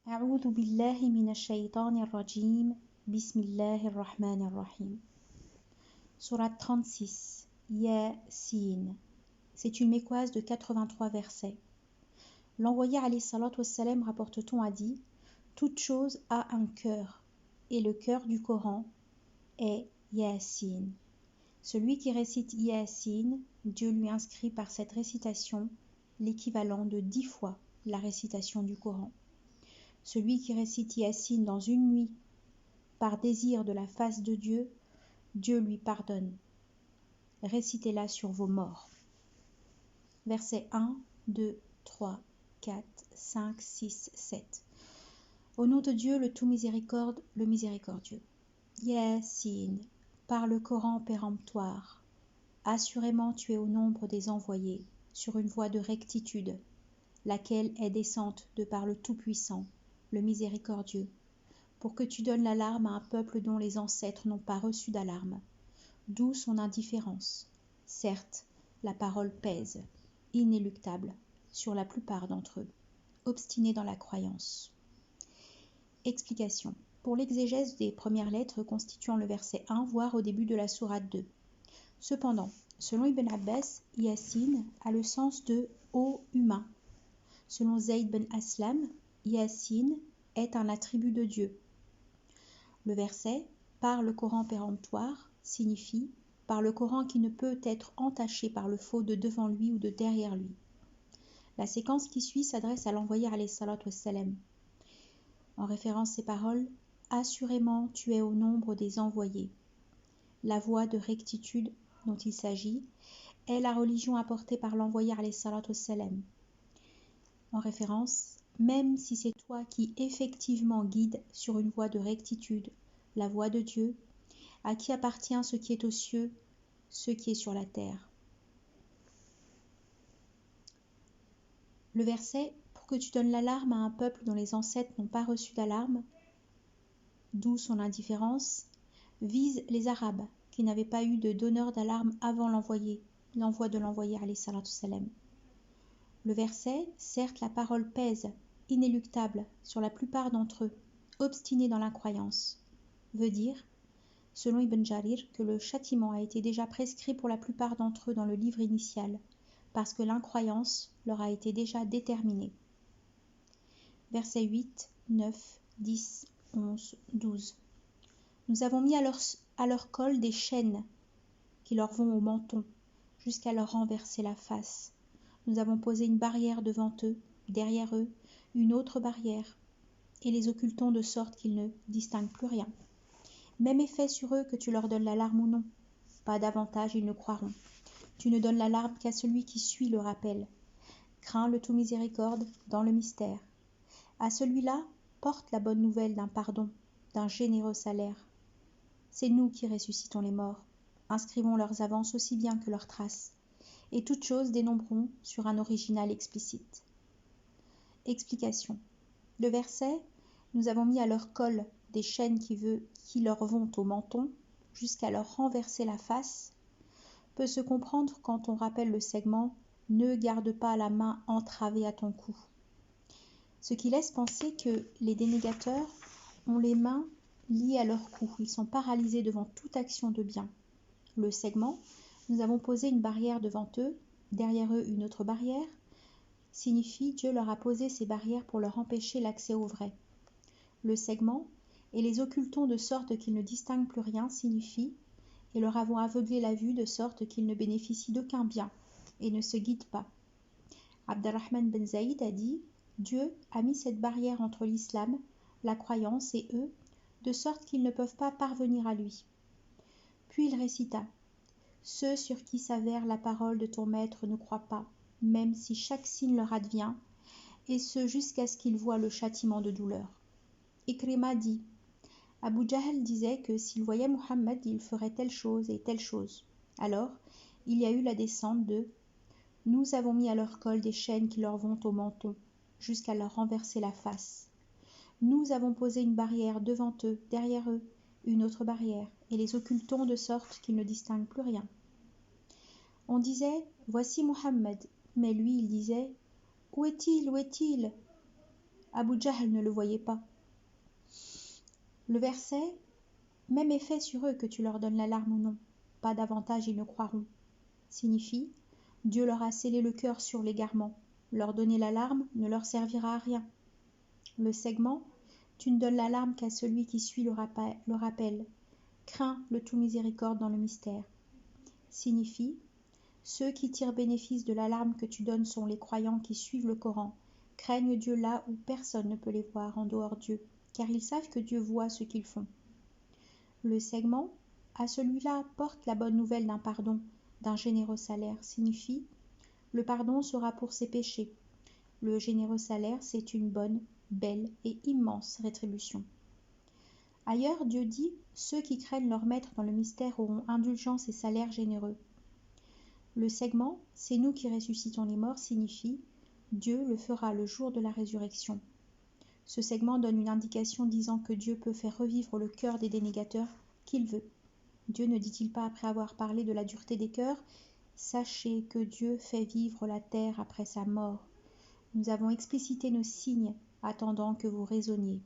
أعوذ بالله من الشيطان الرجيم بسم الله الرحمن الرحيم. Sourate 36 Yasin. C'est une mécoise de 83 versets. L'envoyé alayhi salatu wassalam, rapporte-t-on, a dit: toute chose a un cœur, et le cœur du Coran est Yasin. Celui qui récite Yasin, Dieu lui inscrit par cette récitation l'équivalent de 10 fois la récitation du Coran. Celui qui récite Yasin dans une nuit par désir de la face de Dieu, Dieu lui pardonne. Récitez-la sur vos morts. Versets 1, 2, 3, 4, 5, 6, 7. Au nom de Dieu, le tout miséricorde, le miséricordieux. Yasin, par le Coran péremptoire. Assurément tu es au nombre des envoyés, sur une voie de rectitude, laquelle est descente de par le Tout-Puissant, le Miséricordieux, pour que tu donnes l'alarme à un peuple dont les ancêtres n'ont pas reçu d'alarme. D'où son indifférence. Certes, la parole pèse, inéluctable, sur la plupart d'entre eux, obstinés dans la croyance. Explication. Pour l'exégèse des premières lettres constituant le verset 1, voire au début de la sourate 2. Cependant, selon Ibn Abbas, Yasin a le sens de « ô humain ». Selon Zayd ben Aslam, Yasin est un attribut de Dieu. Le verset « par le Coran péremptoire » signifie « par le Coran qui ne peut être entaché par le faux de devant lui ou de derrière lui ». La séquence qui suit s'adresse à l'envoyé alayhi salatu wassalam. En référence ces paroles « Assurément tu es au nombre des envoyés ». La voie de rectitude dont il s'agit est la religion apportée par l'envoyé alayhi salatu wassalam. En référence, même si c'est toi qui effectivement guides sur une voie de rectitude, la voie de Dieu, à qui appartient ce qui est aux cieux, ce qui est sur la terre. Le verset « Pour que tu donnes l'alarme à un peuple dont les ancêtres n'ont pas reçu d'alarme », d'où son indifférence, vise les Arabes qui n'avaient pas eu de donneur d'alarme avant l'envoi de l'envoyé alayhi salatu wassalam. Le verset, certes la parole pèse, inéluctable, sur la plupart d'entre eux, obstinés dans l'incroyance, veut dire, selon Ibn Jarir, que le châtiment a été déjà prescrit pour la plupart d'entre eux dans le livre initial, parce que l'incroyance leur a été déjà déterminée. Versets 8, 9, 10, 11, 12. Nous avons mis à leur col des chaînes qui leur vont au menton, jusqu'à leur renverser la face. Nous avons posé une barrière devant eux, derrière eux, une autre barrière, et les occultons de sorte qu'ils ne distinguent plus rien. Même effet sur eux que tu leur donnes l'alarme ou non. Pas davantage ils ne croiront. Tu ne donnes l'alarme qu'à celui qui suit le rappel. Crains le tout miséricorde dans le mystère. À celui-là, porte la bonne nouvelle d'un pardon, d'un généreux salaire. C'est nous qui ressuscitons les morts. Inscrivons leurs avances aussi bien que leurs traces. Et toutes choses dénombreront sur un original explicite. Explication. Le verset « Nous avons mis à leur col des chaînes qui leur vont au menton, jusqu'à leur renverser la face » peut se comprendre quand on rappelle le segment « Ne garde pas la main entravée à ton cou », ce qui laisse penser que les dénégateurs ont les mains liées à leur cou, ils sont paralysés devant toute action de bien. Le segment « Nous avons posé une barrière devant eux, derrière eux une autre barrière » signifie Dieu leur a posé ces barrières pour leur empêcher l'accès au vrai. Le segment « Et les occultons de sorte qu'ils ne distinguent plus rien » signifie « Et leur avons aveuglé la vue de sorte qu'ils ne bénéficient d'aucun bien et ne se guident pas. » Abdurrahman ben Zaïd a dit « Dieu a mis cette barrière entre l'islam, la croyance et eux, de sorte qu'ils ne peuvent pas parvenir à lui. » Puis il récita « Ceux sur qui s'avère la parole de ton maître ne croient pas, même si chaque signe leur advient, et ce jusqu'à ce qu'ils voient le châtiment de douleur. » Ikrima dit « Abu Jahl disait que s'il voyait Muhammad, il ferait telle chose et telle chose. Alors, il y a eu la descente de « Nous avons mis à leur col des chaînes qui leur vont au menton, jusqu'à leur renverser la face. Nous avons posé une barrière devant eux, derrière eux, une autre barrière, et les occultons de sorte qu'ils ne distinguent plus rien. » On disait « Voici Muhammad », mais lui il disait « Où est-il ? Où est-il » Abu Jahl ne le voyait pas. Le verset « Même effet sur eux que tu leur donnes l'alarme ou non, pas davantage ils ne croiront » signifie « Dieu leur a scellé le cœur sur l'égarement, leur donner l'alarme ne leur servira à rien. » Le segment « Tu ne donnes l'alarme qu'à celui qui suit le rappel, crains le tout miséricorde dans le mystère » signifie « Ceux qui tirent bénéfice de l'alarme que tu donnes sont les croyants qui suivent le Coran, craignent Dieu là où personne ne peut les voir en dehors Dieu, car ils savent que Dieu voit ce qu'ils font. » Le segment « À celui-là porte la bonne nouvelle d'un pardon, d'un généreux salaire » signifie « Le pardon sera pour ses péchés. Le généreux salaire, c'est une bonne, belle et immense rétribution. » Ailleurs, Dieu dit « Ceux qui craignent leur maître dans le mystère auront indulgence et salaire généreux. » Le segment « C'est nous qui ressuscitons les morts » signifie « Dieu le fera le jour de la résurrection ». Ce segment donne une indication disant que Dieu peut faire revivre le cœur des dénégateurs qu'il veut. Dieu ne dit-il pas après avoir parlé de la dureté des cœurs « Sachez que Dieu fait vivre la terre après sa mort. Nous avons explicité nos signes, attendant que vous raisonniez. »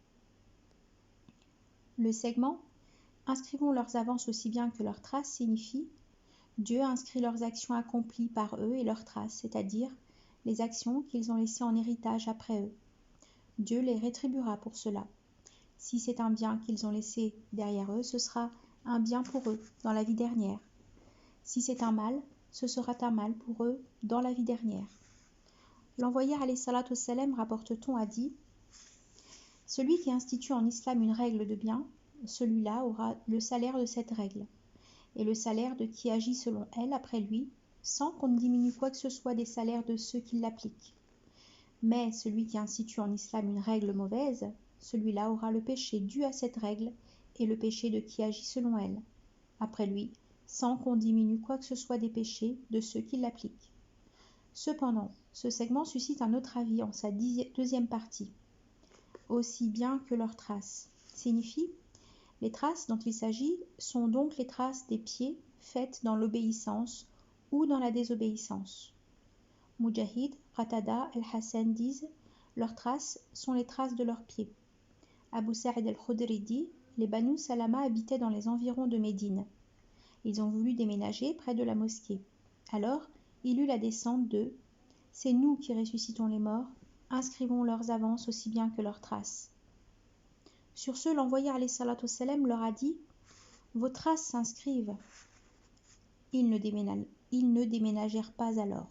Le segment « Inscrivons leurs avances aussi bien que leurs traces » signifie « Dieu inscrit leurs actions accomplies par eux et leurs traces, c'est-à-dire les actions qu'ils ont laissées en héritage après eux. Dieu les rétribuera pour cela. Si c'est un bien qu'ils ont laissé derrière eux, ce sera un bien pour eux dans la vie dernière. Si c'est un mal, ce sera un mal pour eux dans la vie dernière. » L'envoyé alayhi salatu wassalam, rapporte-t-on, a dit « Celui qui institue en islam une règle de bien, celui-là aura le salaire de cette règle, et le salaire de qui agit selon elle après lui, sans qu'on ne diminue quoi que ce soit des salaires de ceux qui l'appliquent. Mais celui qui institue en islam une règle mauvaise, celui-là aura le péché dû à cette règle et le péché de qui agit selon elle, après lui, sans qu'on diminue quoi que ce soit des péchés de ceux qui l'appliquent. » Cependant, ce segment suscite un autre avis en sa deuxième partie. Aussi bien que leurs traces signifie les traces dont il s'agit sont donc les traces des pieds faites dans l'obéissance ou dans la désobéissance. Mujahid, Qatada et Al-Hassan disent leurs traces sont les traces de leurs pieds. Abu Sa'id al-Khudri dit les Banu Salama habitaient dans les environs de Médine. Ils ont voulu déménager près de la mosquée. Alors, il eut la descente de « C'est nous qui ressuscitons les morts, inscrivons leurs avances aussi bien que leurs traces. » Sur ce, l'envoyé alayhi salatu wassalam leur a dit « Vos traces s'inscrivent. » Ils ne déménagèrent pas alors.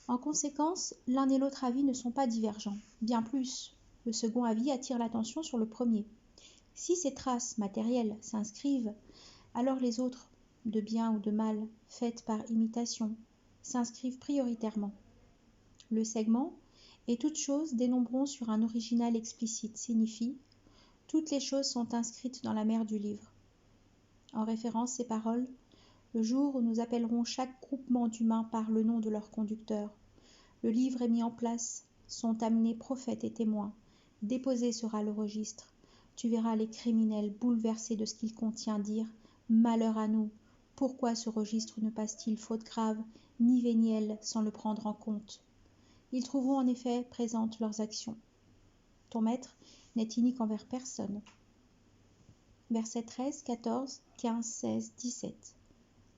En conséquence, l'un et l'autre avis ne sont pas divergents. Bien plus, le second avis attire l'attention sur le premier. Si ces traces matérielles s'inscrivent, alors les autres, de bien ou de mal, faites par imitation, s'inscrivent prioritairement. Le segment « et toutes choses dénombrons sur un original explicite » signifie « toutes les choses sont inscrites dans la mer du livre ». En référence ces paroles, le jour où nous appellerons chaque groupement d'humains par le nom de leur conducteur, le livre est mis en place, sont amenés prophètes et témoins, déposé sera le registre, tu verras les criminels bouleversés de ce qu'il contient dire « Malheur à nous, pourquoi ce registre ne passe-t-il faute grave, ni véniel sans le prendre en compte ?» Ils trouveront en effet présentes leurs actions. Ton maître n'est inique envers personne. Versets 13, 14, 15, 16, 17.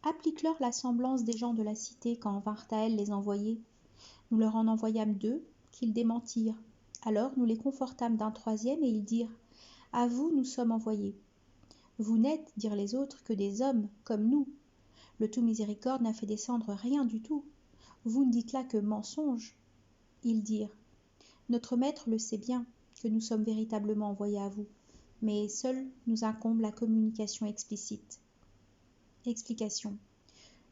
Applique-leur la semblance des gens de la cité quand vinrent à elle les envoyés. Nous leur en envoyâmes 2, qu'ils démentirent. Alors nous les confortâmes d'un troisième et ils dirent « À vous nous sommes envoyés. » Vous n'êtes, dirent les autres, que des hommes, comme nous. Le tout miséricorde n'a fait descendre rien du tout. Vous ne dites là que mensonge. Ils dirent « Notre maître le sait bien, que nous sommes véritablement envoyés à vous, mais seul nous incombe la communication explicite. » Explication.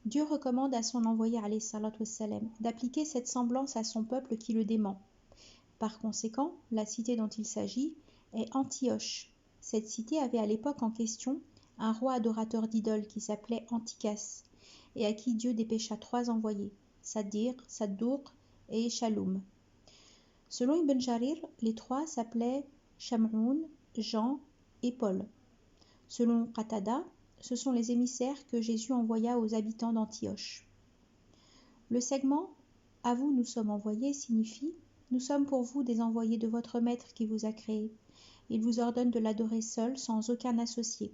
Dieu recommande à son envoyé alayhi salatu wassalam d'appliquer cette semblance à son peuple qui le dément. Par conséquent, la cité dont il s'agit est Antioche. Cette cité avait à l'époque en question un roi adorateur d'idoles qui s'appelait Antikas et à qui Dieu dépêcha 3 envoyés, Sadir, Saddour et Shaloum. Selon Ibn Jarir, les 3 s'appelaient Sham'oun, Jean et Paul. Selon Qatada, ce sont les émissaires que Jésus envoya aux habitants d'Antioche. Le segment « À vous nous sommes envoyés » signifie Nous sommes pour vous des envoyés de votre Maître qui vous a créé. Il vous ordonne de l'adorer seul, sans aucun associé.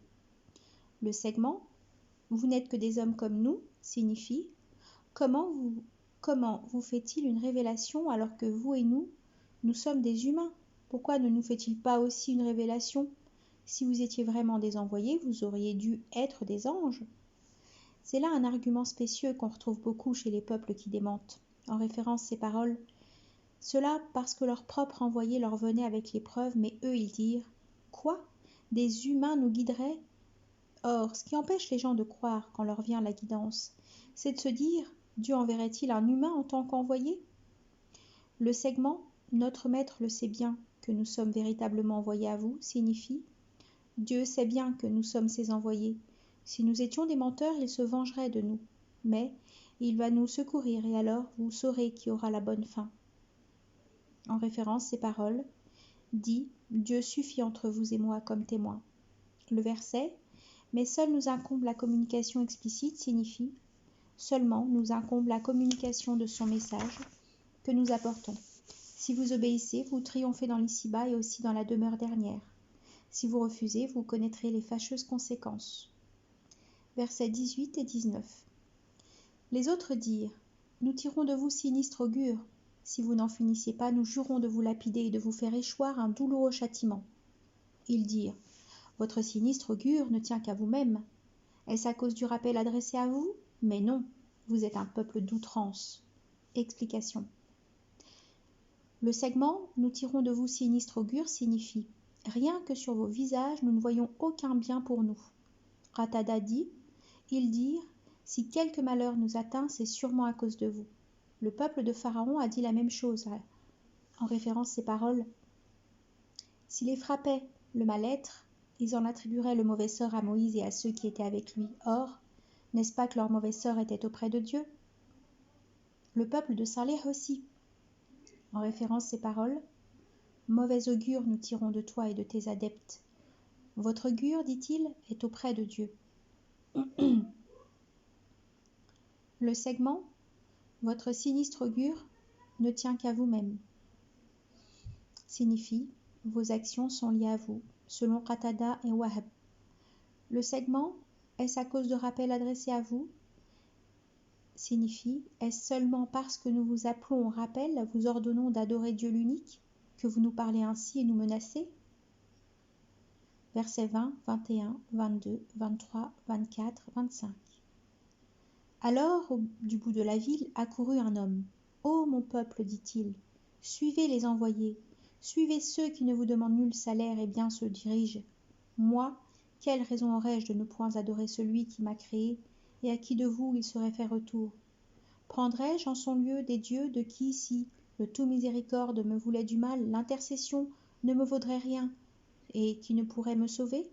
Le segment « Vous n'êtes que des hommes comme nous » signifie « Comment vous fait-il une révélation alors que vous et nous sommes des humains? Pourquoi ne nous fait-il pas aussi une révélation? Si vous étiez vraiment des envoyés, vous auriez dû être des anges. » C'est là un argument spécieux qu'on retrouve beaucoup chez les peuples qui démentent. En référence ces paroles, cela parce que leur propre envoyé leur venait avec les preuves, mais eux ils dirent « Quoi? Des humains nous guideraient ?» Or, ce qui empêche les gens de croire quand leur vient la guidance, c'est de se dire « Dieu enverrait-il un humain en tant qu'envoyé ?» Le segment « Notre Maître le sait bien que nous sommes véritablement envoyés à vous » signifie « Dieu sait bien que nous sommes ses envoyés. Si nous étions des menteurs, il se vengerait de nous. Mais il va nous secourir et alors vous saurez qui aura la bonne fin. » En référence, ces paroles dit « Dieu suffit entre vous et moi comme témoin ». Le verset « Mais seul nous incombe la communication explicite » signifie « Seulement nous incombe la communication de son message que nous apportons. Si vous obéissez, vous triomphez dans l'ici-bas et aussi dans la demeure dernière. Si vous refusez, vous connaîtrez les fâcheuses conséquences. » Versets 18 et 19. Les autres dirent « Nous tirons de vous sinistre augure. Si vous n'en finissiez pas, nous jurons de vous lapider et de vous faire échoir un douloureux châtiment. » Ils dirent « Votre sinistre augure ne tient qu'à vous-même. Est-ce à cause du rappel adressé à vous? Mais non, vous êtes un peuple d'outrance. » Explication. Le segment « Nous tirons de vous sinistre augure » signifie « Rien que sur vos visages, nous ne voyons aucun bien pour nous. » Qatada dit « Ils dirent « Si quelque malheur nous atteint, c'est sûrement à cause de vous. » Le peuple de Pharaon a dit la même chose, en référence à ces paroles. S'il les frappait le mal-être, ils en attribueraient le mauvais sort à Moïse et à ceux qui étaient avec lui. Or, n'est-ce pas que leur mauvais sort était auprès de Dieu? Le peuple de Saleh aussi, en référence à ces paroles, « Mauvais augure nous tirons de toi et de tes adeptes. Votre augure, dit-il, est auprès de Dieu. » Le segment « Votre sinistre augure ne tient qu'à vous-même » signifie « Vos actions sont liées à vous », selon Qatada et Wahab. Le segment « Est-ce à cause de rappels adressés à vous ?» signifie « Est-ce seulement parce que nous vous appelons au rappel, vous ordonnons d'adorer Dieu l'unique, que vous nous parlez ainsi et nous menacez ?» Versets 20, 21, 22, 23, 24, 25. Alors, du bout de la ville, accourut un homme. « Ô mon peuple, dit-il, suivez les envoyés, suivez ceux qui ne vous demandent nul salaire et bien se dirigent. Moi, quelle raison aurais-je de ne point adorer celui qui m'a créé et à qui de vous il serait fait retour? Prendrais-je en son lieu des dieux de qui, si le tout miséricorde me voulait du mal, l'intercession ne me vaudrait rien et qui ne pourrait me sauver?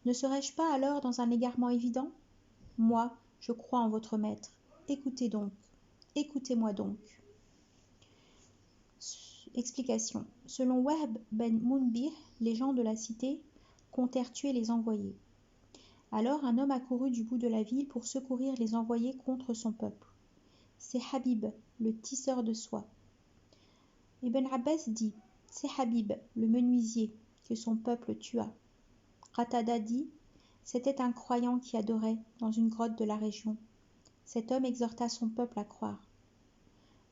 Ne serais-je pas alors dans un égarement évident? Moi, je crois en votre Maître. Écoutez donc, écoutez-moi donc. Explication. Selon Wahb ben Munbih, les gens de la cité comptèrent tuer les envoyés. Alors un homme accourut du bout de la ville pour secourir les envoyés contre son peuple. C'est Habib, le tisseur de soie. Ibn Abbas dit, c'est Habib, le menuisier, que son peuple tua. Qatada dit, c'était un croyant qui adorait dans une grotte de la région. Cet homme exhorta son peuple à croire.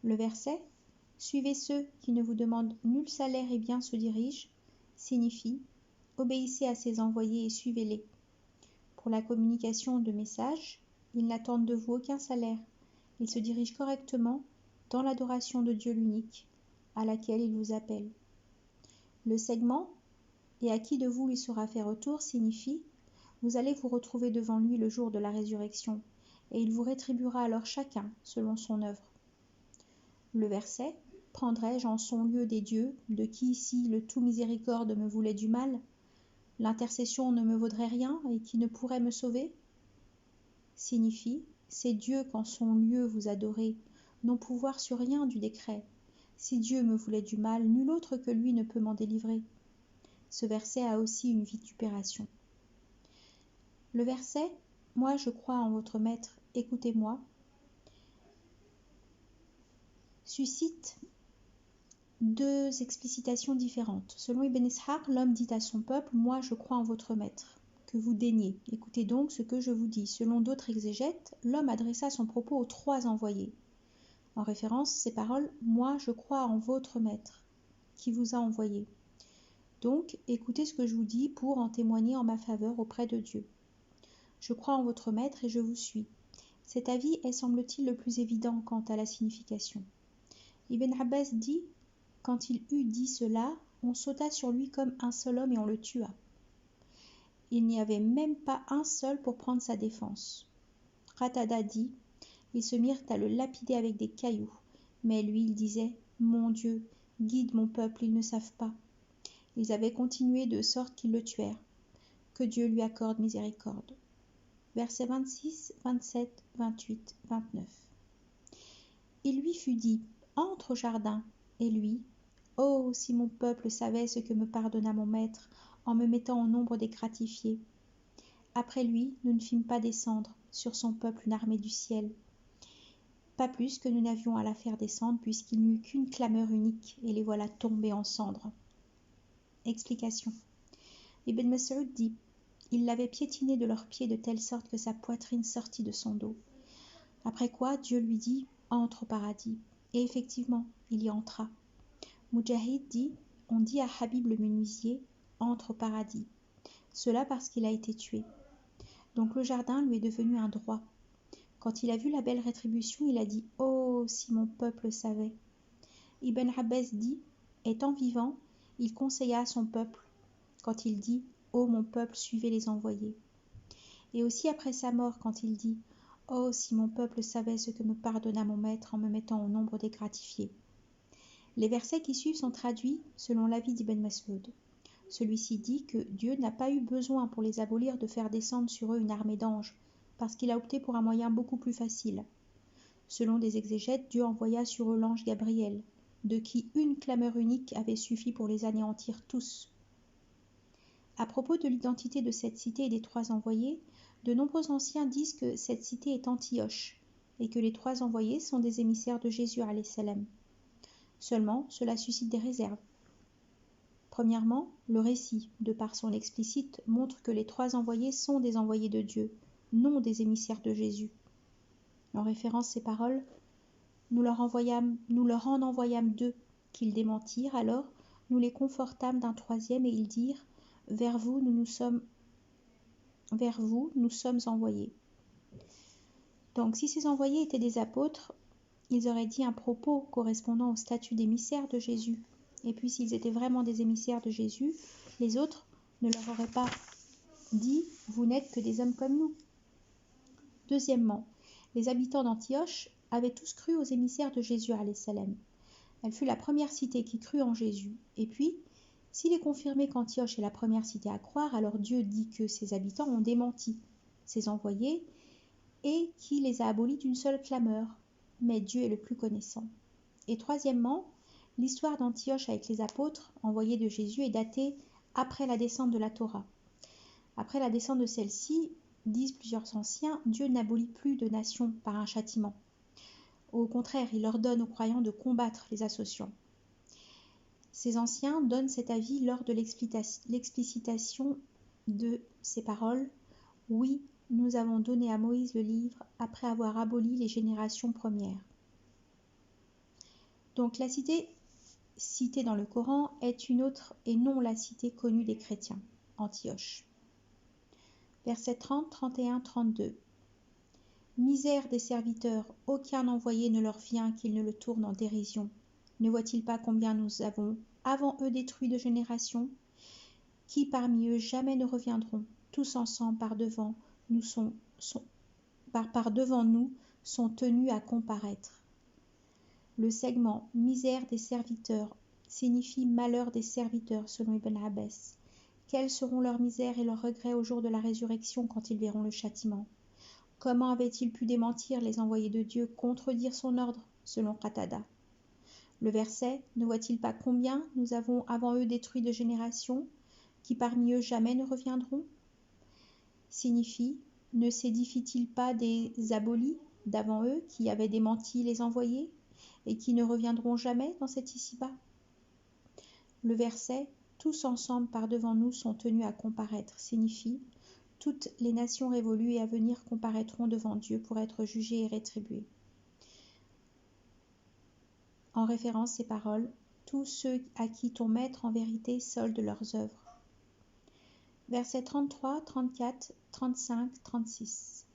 Le verset « Suivez ceux qui ne vous demandent nul salaire et bien se dirigent » signifie « Obéissez à ses envoyés et suivez-les. Pour la communication de messages, ils n'attendent de vous aucun salaire. Ils se dirigent correctement dans l'adoration de Dieu l'unique, à laquelle ils vous appellent. » Le segment « Et à qui de vous il sera fait retour » signifie « Vous allez vous retrouver devant lui le jour de la résurrection, et il vous rétribuera alors chacun selon son œuvre. » Le verset « Prendrai-je en son lieu des dieux, de qui ici le tout miséricorde me voulait du mal, l'intercession ne me vaudrait rien et qui ne pourrait me sauver ?» signifie « Ces dieux qu'en son lieu vous adorez n'ont pouvoir sur rien du décret. Si Dieu me voulait du mal, nul autre que lui ne peut m'en délivrer. » Ce verset a aussi une vitupération. Le verset « Moi je crois en votre Maître, écoutez-moi » suscite deux explicitations différentes. Selon Ibn Ishaq, l'homme dit à son peuple « Moi, je crois en votre maître, que vous daignez. Écoutez donc ce que je vous dis. » Selon d'autres exégètes, l'homme adressa son propos aux trois envoyés. En référence, ces paroles « Moi, je crois en votre maître, qui vous a envoyé. Donc, écoutez ce que je vous dis pour en témoigner en ma faveur auprès de Dieu. Je crois en votre maître et je vous suis. » Cet avis est, semble-t-il, le plus évident quant à la signification. Ibn Abbas dit « Quand il eut dit cela, on sauta sur lui comme un seul homme et on le tua. Il n'y avait même pas un seul pour prendre sa défense. » Qatada dit « Ils se mirent à le lapider avec des cailloux. Mais lui, il disait « Mon Dieu, guide mon peuple, ils ne savent pas. » Ils avaient continué de sorte qu'ils le tuèrent. Que Dieu lui accorde miséricorde. Versets 26, 27, 28, 29. Il lui fut dit « Entre au jardin. » Et lui « Oh, si mon peuple savait ce que me pardonna mon maître en me mettant au nombre des gratifiés. » Après lui, nous ne fîmes pas descendre sur son peuple une armée du ciel. Pas plus que nous n'avions à la faire descendre puisqu'il n'y eut qu'une clameur unique et les voilà tombés en cendres. Explication. Ibn Mas'ud dit « Ils l'avaient piétiné de leurs pieds de telle sorte que sa poitrine sortit de son dos. Après quoi, Dieu lui dit « Entre au paradis. » Et effectivement, il y entra. Mujahid dit « On dit à Habib le menuisier « Entre au paradis. » Cela parce qu'il a été tué. Donc le jardin lui est devenu un droit. Quand il a vu la belle rétribution, il a dit « Oh, si mon peuple savait !» Ibn Abbas dit « Étant vivant, il conseilla à son peuple quand il dit « Oh, mon peuple, suivez les envoyés !» Et aussi après sa mort quand il dit « Oh, si mon peuple savait ce que me pardonna mon maître en me mettant au nombre des gratifiés !» Les versets qui suivent sont traduits selon l'avis d'Ibn Mas'ud. Celui-ci dit que Dieu n'a pas eu besoin pour les abolir de faire descendre sur eux une armée d'anges, parce qu'il a opté pour un moyen beaucoup plus facile. Selon des exégètes, Dieu envoya sur eux l'ange Gabriel, de qui une clameur unique avait suffi pour les anéantir tous. À propos de l'identité de cette cité et des trois envoyés, de nombreux anciens disent que cette cité est Antioche, et que les trois envoyés sont des émissaires de Jésus alayhi salam. Seulement, cela suscite des réserves. Premièrement, le récit, de par son explicite, montre que les trois envoyés sont des envoyés de Dieu, non des émissaires de Jésus. En référence ces paroles, nous leur en envoyâmes deux, qu'ils démentirent, alors nous les confortâmes d'un troisième et ils dirent « Vers vous, nous sommes envoyés. » Donc, si ces envoyés étaient des apôtres, ils auraient dit un propos correspondant au statut d'émissaire de Jésus. Et puis, s'ils étaient vraiment des émissaires de Jésus, les autres ne leur auraient pas dit « Vous n'êtes que des hommes comme nous ». Deuxièmement, les habitants d'Antioche avaient tous cru aux émissaires de Jésus alayhi salam. Elle fut la première cité qui crut en Jésus. Et puis, s'il est confirmé qu'Antioche est la première cité à croire, alors Dieu dit que ses habitants ont démenti ses envoyés et qu'il les a abolis d'une seule clameur. Mais Dieu est le plus connaissant. Et troisièmement, l'histoire d'Antioche avec les apôtres envoyés de Jésus est datée après la descente de la Torah. Après la descente de celle-ci, disent plusieurs anciens, Dieu n'abolit plus de nations par un châtiment. Au contraire, il ordonne aux croyants de combattre les associants. Ces anciens donnent cet avis lors de l'explicitation de ces paroles. Oui, nous avons donné à Moïse le livre après avoir aboli les générations premières. Donc la cité citée dans le Coran est une autre et non la cité connue des chrétiens, Antioche. Versets 30, 31, 32. Misère des serviteurs, aucun envoyé ne leur vient qu'il ne le tourne en dérision. Ne voient-ils pas combien nous avons, avant eux, détruit de générations, qui parmi eux jamais ne reviendront, tous ensemble par devant nous sont tenus à comparaître. Le segment misère des serviteurs signifie malheur des serviteurs selon Ibn Abbas. Quelles seront leurs misères et leurs regrets au jour de la résurrection quand ils verront le châtiment? Comment avaient-ils pu démentir les envoyés de Dieu, contredire son ordre, selon Qatada? Le verset « Ne voient-ils pas combien nous avons avant eux détruit de générations, qui parmi eux jamais ne reviendront ?» signifie « Ne s'édifient-ils pas des abolis d'avant eux qui avaient démenti les envoyés et qui ne reviendront jamais dans cet ici-bas ?» Le verset « Tous ensemble par devant nous sont tenus à comparaître » signifie « Toutes les nations révolues et à venir comparaîtront devant Dieu pour être jugées et rétribuées ». En référence ces paroles « Tous ceux à qui ton maître en vérité solde leurs œuvres ». Versets 33, 34, 35, 36.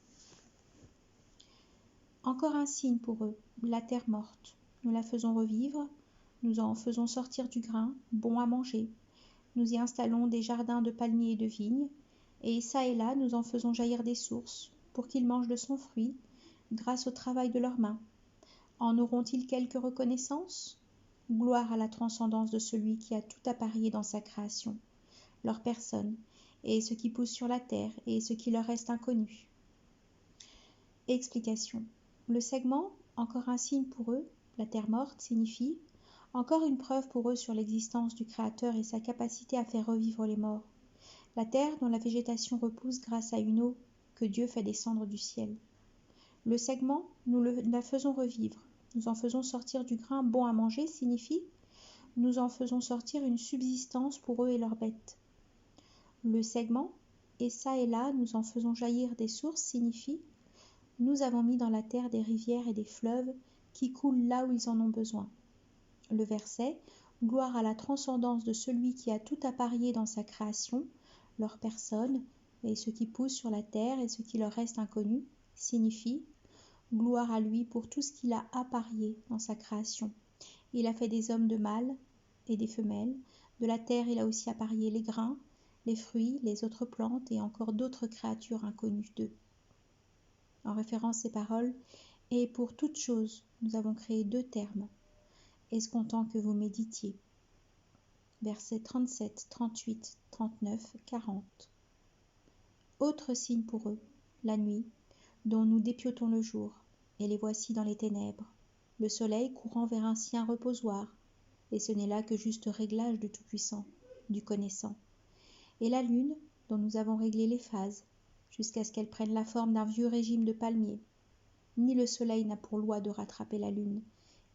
Encore un signe pour eux, la terre morte. Nous la faisons revivre, nous en faisons sortir du grain, bon à manger. Nous y installons des jardins de palmiers et de vignes, et çà et là nous en faisons jaillir des sources, pour qu'ils mangent de son fruit, grâce au travail de leurs mains. En auront-ils quelque reconnaissance ? Gloire à la transcendance de celui qui a tout apparié dans sa création, leur personne, et ce qui pousse sur la terre, et ce qui leur reste inconnu. Explication. Le segment « Encore un signe pour eux », la terre morte, signifie « Encore une preuve pour eux sur l'existence du Créateur et sa capacité à faire revivre les morts. La terre dont la végétation repousse grâce à une eau que Dieu fait descendre du ciel. Le segment « Nous la faisons revivre, nous en faisons sortir du grain bon à manger » signifie « Nous en faisons sortir une subsistance pour eux et leurs bêtes. » Le segment « Et çà et là nous en faisons jaillir des sources » signifie « Nous avons mis dans la terre des rivières et des fleuves qui coulent là où ils en ont besoin. » Le verset « Gloire à la transcendance de celui qui a tout apparié dans sa création, leur personne, et ce qui pousse sur la terre et ce qui leur reste inconnu » signifie « Gloire à lui pour tout ce qu'il a apparié dans sa création. Il a fait des hommes de mâles et des femelles. De la terre il a aussi apparié les grains, les fruits, les autres plantes et encore d'autres créatures inconnues d'eux. » En référence ces paroles, « Et pour toute chose, nous avons créé 2 termes, escomptant que vous méditiez. » Versets 37, 38, 39, 40. Autre signe pour eux, la nuit, dont nous dépiautons le jour, et les voici dans les ténèbres, le soleil courant vers un sien reposoir, et ce n'est là que juste réglage du Tout-Puissant, du Connaissant, et la lune, dont nous avons réglé les phases, jusqu'à ce qu'elle prenne la forme d'un vieux régime de palmiers. Ni le soleil n'a pour loi de rattraper la lune,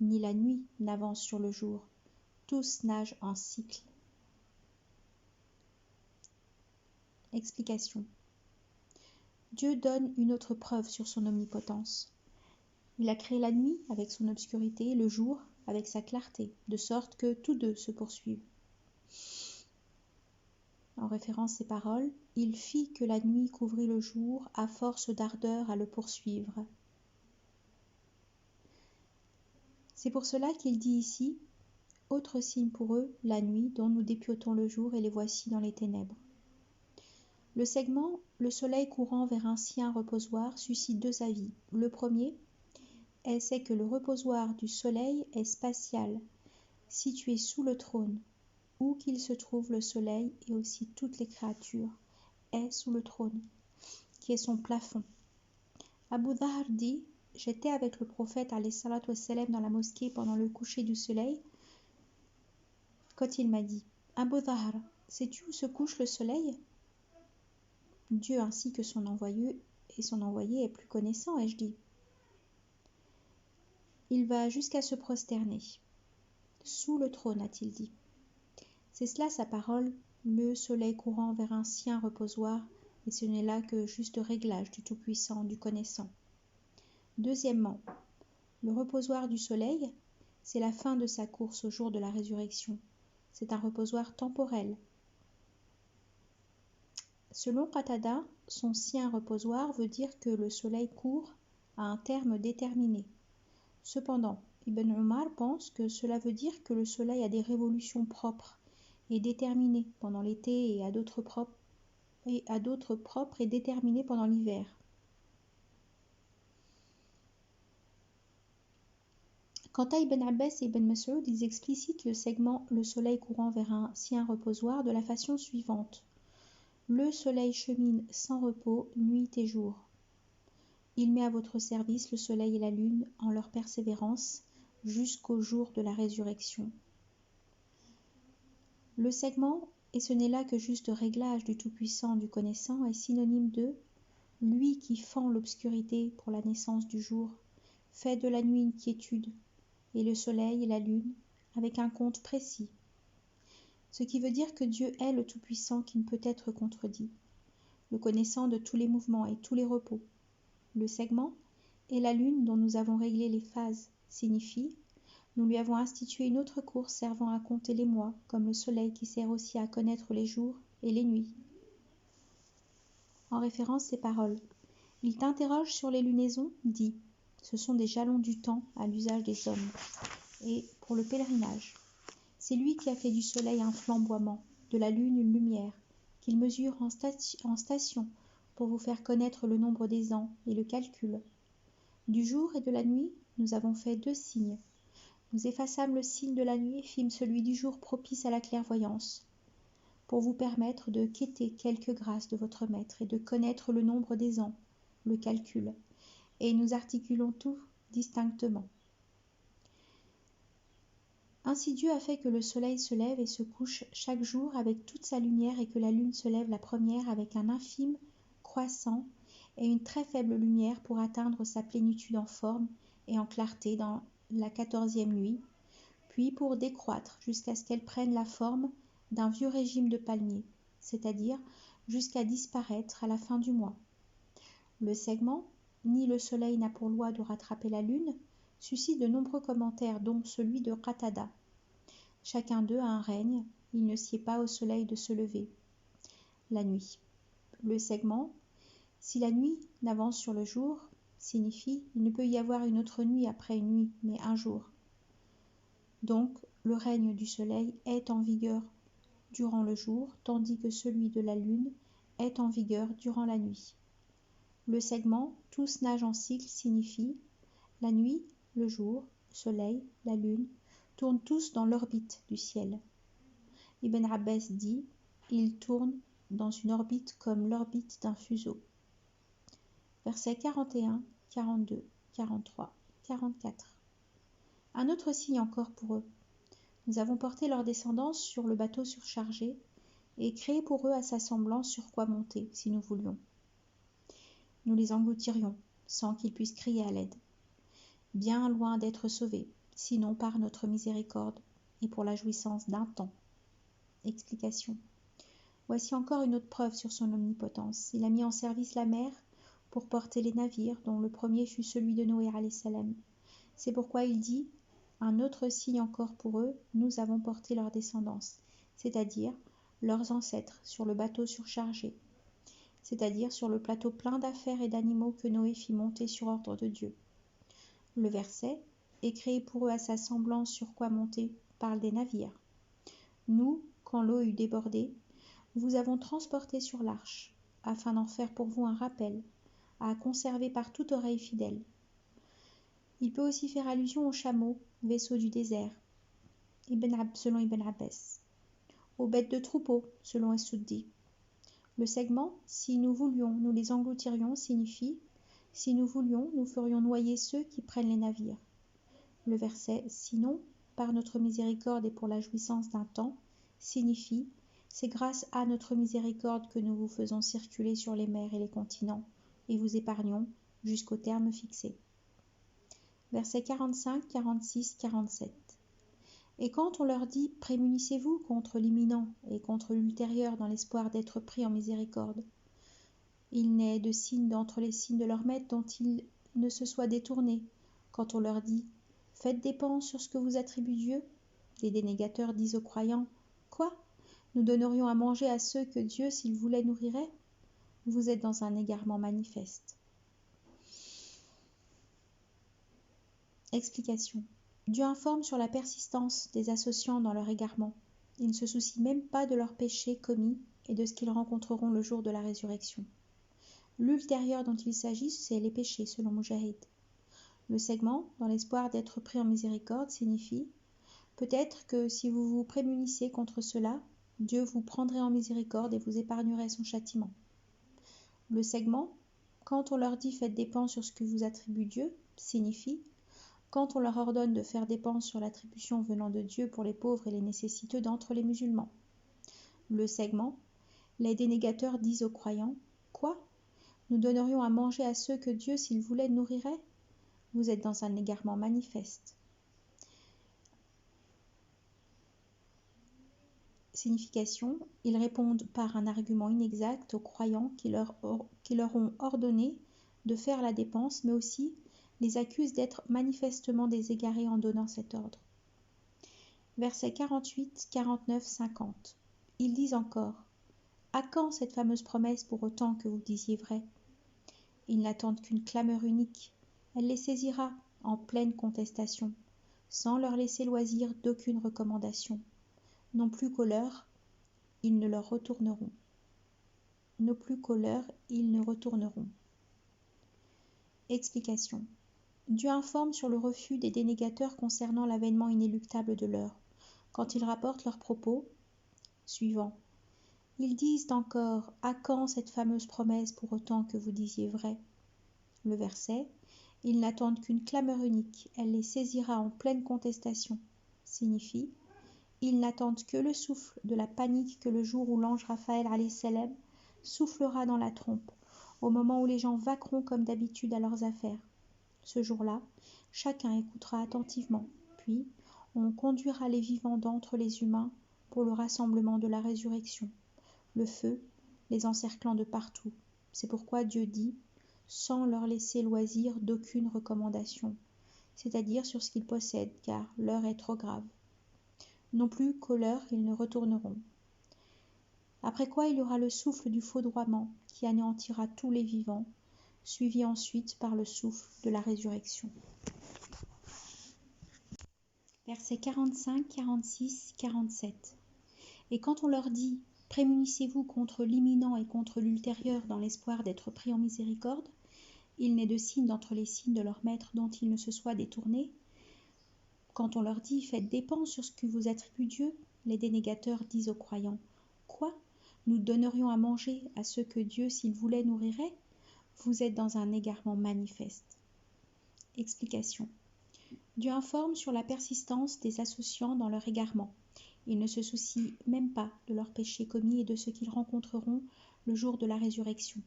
ni la nuit n'avance sur le jour. Tous nagent en cycle. Explication. Dieu donne une autre preuve sur son omnipotence. Il a créé la nuit avec son obscurité et le jour avec sa clarté, de sorte que tous deux se poursuivent. En référence ces paroles, il fit que la nuit couvrit le jour à force d'ardeur à le poursuivre. C'est pour cela qu'il dit ici « Autre signe pour eux, la nuit, dont nous dépiautons le jour et les voici dans les ténèbres. » Le segment « Le soleil courant vers un sien reposoir » suscite 2 avis. Le premier, c'est que le reposoir du soleil est spatial, situé sous le trône. Où qu'il se trouve, le soleil et aussi toutes les créatures est sous le trône, qui est son plafond. Abu Dhahr dit « J'étais avec le prophète alayhi salatu wassalam dans la mosquée pendant le coucher du soleil, quand il m'a dit « Abu Dhahr, sais-tu où se couche le soleil ?» Dieu ainsi que son envoyé est plus connaissant, ai-je dit. Il va jusqu'à se prosterner. Sous le trône, a-t-il dit. C'est cela sa parole, le soleil courant vers un sien reposoir, et ce n'est là que juste réglage du Tout-Puissant, du Connaissant. Deuxièmement, le reposoir du soleil, c'est la fin de sa course au jour de la résurrection. C'est un reposoir temporel. Selon Qatada, son sien reposoir veut dire que le soleil court à un terme déterminé. Cependant, Ibn Omar pense que cela veut dire que le soleil a des révolutions propres et déterminées pendant l'été et à d'autres propres et déterminées pendant l'hiver. Quant à Ibn Abbas et Ibn Mas'ud, ils explicitent le segment « le soleil courant vers un sien reposoir » de la façon suivante. Le soleil chemine sans repos, nuit et jour. Il met à votre service le soleil et la lune en leur persévérance jusqu'au jour de la résurrection. Le segment « et ce n'est là que juste réglage du Tout-Puissant, du Connaissant » est synonyme de « lui qui fend l'obscurité pour la naissance du jour, fait de la nuit une quiétude, et le soleil et la lune avec un compte précis. ce qui veut dire que Dieu est le Tout-Puissant qui ne peut être contredit, le connaissant de tous les mouvements et tous les repos. Le segment et la lune dont nous avons réglé les phases signifient nous lui avons institué une autre course servant à compter les mois, comme le soleil qui sert aussi à connaître les jours et les nuits. En référence ces paroles, il t'interroge sur les lunaisons, dit « Ce sont des jalons du temps à l'usage des hommes. » Et pour le pèlerinage, c'est lui qui a fait du soleil un flamboiement, de la lune une lumière, qu'il mesure en station pour vous faire connaître le nombre des ans et le calcul. Du jour et de la nuit, nous avons fait 2 signes. Nous effaçâmes le signe de la nuit et fîmes celui du jour propice à la clairvoyance, pour vous permettre de quêter quelques grâces de votre maître et de connaître le nombre des ans, le calcul, et nous articulons tout distinctement. Ainsi Dieu a fait que le soleil se lève et se couche chaque jour avec toute sa lumière et que la lune se lève la première avec un infime croissant et une très faible lumière pour atteindre sa plénitude en forme et en clarté dans la 14e nuit, puis pour décroître jusqu'à ce qu'elle prenne la forme d'un vieux régime de palmier, c'est-à-dire jusqu'à disparaître à la fin du mois. Le segment, ni le soleil n'a pour loi de rattraper la lune, suscite de nombreux commentaires, dont celui de Qatada. Chacun d'eux a un règne, il ne sied pas au soleil de se lever. La nuit. Le segment, si la nuit n'avance sur le jour, signifie il ne peut y avoir une autre nuit après une nuit, mais un jour. Donc, le règne du soleil est en vigueur durant le jour, tandis que celui de la lune est en vigueur durant la nuit. Le segment, tous nagent en cycle, signifie la nuit, le jour, le soleil, la lune, tournent tous dans l'orbite du ciel. Ibn Abbas dit, ils tournent dans une orbite comme l'orbite d'un fuseau. Versets 41, 42, 43, 44. Un autre signe encore pour eux. Nous avons porté leur descendance sur le bateau surchargé et créé pour eux à sa semblance sur quoi monter, si nous voulions. Nous les engloutirions, sans qu'ils puissent crier à l'aide, bien loin d'être sauvés, sinon par notre miséricorde et pour la jouissance d'un temps. Explication. Voici encore une autre preuve sur son omnipotence. Il a mis en service la mer pour porter les navires, dont le premier fut celui de Noé alayhi salam. C'est pourquoi il dit un autre signe encore pour eux, nous avons porté leur descendance, c'est-à-dire leurs ancêtres, sur le bateau surchargé, c'est-à-dire sur le plateau plein d'affaires et d'animaux que Noé fit monter sur ordre de Dieu. Le verset est créé pour eux à sa semblance sur quoi monter parle des navires. Nous, quand l'eau eut débordé, vous avons transporté sur l'arche, afin d'en faire pour vous un rappel, à conserver par toute oreille fidèle. Il peut aussi faire allusion aux chameaux, vaisseaux du désert, selon Ibn Abbas, aux bêtes de troupeau, selon As-Suddi. Le segment « si nous voulions, nous les engloutirions » signifie « si nous voulions, nous ferions noyer ceux qui prennent les navires ». Le verset « sinon, par notre miséricorde et pour la jouissance d'un temps » signifie « c'est grâce à notre miséricorde que nous vous faisons circuler sur les mers et les continents et vous épargnons jusqu'au terme fixé. » Versets 45, 46, 47. Et quand on leur dit « prémunissez-vous contre l'imminent et contre l'ultérieur dans l'espoir d'être pris en miséricorde », il n'est de signe d'entre les signes de leur maître dont ils ne se soient détournés. Quand on leur dit « faites dépens sur ce que vous attribue Dieu », les dénégateurs disent aux croyants « quoi ? Nous donnerions à manger à ceux que Dieu, s'il voulait, nourrirait ? Vous êtes dans un égarement manifeste. » Explication. Dieu informe sur la persistance des associants dans leur égarement. Il ne se soucie même pas de leurs péchés commis et de ce qu'ils rencontreront le jour de la résurrection. L'ultérieur dont il s'agit, c'est les péchés, selon Mujahid. Le segment, dans l'espoir d'être pris en miséricorde, signifie peut-être que si vous vous prémunissez contre cela, Dieu vous prendrait en miséricorde et vous épargnerait son châtiment. Le segment, quand on leur dit faites dépens sur ce que vous attribue Dieu, signifie quand on leur ordonne de faire dépense sur l'attribution venant de Dieu pour les pauvres et les nécessiteux d'entre les musulmans. Le segment, les dénégateurs disent aux croyants « Quoi ? Nous donnerions à manger à ceux que Dieu, s'il voulait, nourrirait ? Vous êtes dans un égarement manifeste. » Signification, ils répondent par un argument inexact aux croyants qui leur ont ordonné de faire la dépense, mais aussi les accusent d'être manifestement des égarés en donnant cet ordre. Versets 48, 49, 50. Ils disent encore: à quand cette fameuse promesse pour autant que vous disiez vrai? Ils n'attendent qu'une clameur unique. Elle les saisira en pleine contestation, sans leur laisser loisir d'aucune recommandation. Non plus qu'aux leurs, ils ne leur retourneront. Non plus qu'aux leurs, ils ne retourneront. Explication. Dieu informe sur le refus des dénégateurs concernant l'avènement inéluctable de l'heure, quand ils rapportent leurs propos suivants. Ils disent encore: à quand cette fameuse promesse pour autant que vous disiez vrai? Le verset: ils n'attendent qu'une clameur unique, elle les saisira en pleine contestation, signifie: ils n'attendent que le souffle de la panique que le jour où l'ange Raphaël alayhi salam soufflera dans la trompe, au moment où les gens vaqueront comme d'habitude à leurs affaires. Ce jour-là, chacun écoutera attentivement, puis on conduira les vivants d'entre les humains pour le rassemblement de la résurrection, le feu les encerclant de partout. C'est pourquoi Dieu dit, sans leur laisser loisir d'aucune recommandation, c'est-à-dire sur ce qu'ils possèdent, car l'heure est trop grave. Non plus qu'aux leurs ils ne retourneront. Après quoi il y aura le souffle du foudroiement qui anéantira tous les vivants, suivi ensuite par le souffle de la résurrection. Versets 45, 46, 47. Et quand on leur dit: prémunissez-vous contre l'imminent et contre l'ultérieur dans l'espoir d'être pris en miséricorde, il n'est de signe d'entre les signes de leur maître dont ils ne se soient détournés. Quand on leur dit: faites dépense sur ce que vous attribue Dieu, les dénégateurs disent aux croyants: quoi? Nous donnerions à manger à ceux que Dieu, s'il voulait, nourrirait? Vous êtes dans un égarement manifeste. Explication. Dieu informe sur la persistance des associants dans leur égarement. Il ne se soucie même pas de leurs péchés commis et de ce qu'ils rencontreront le jour de la résurrection.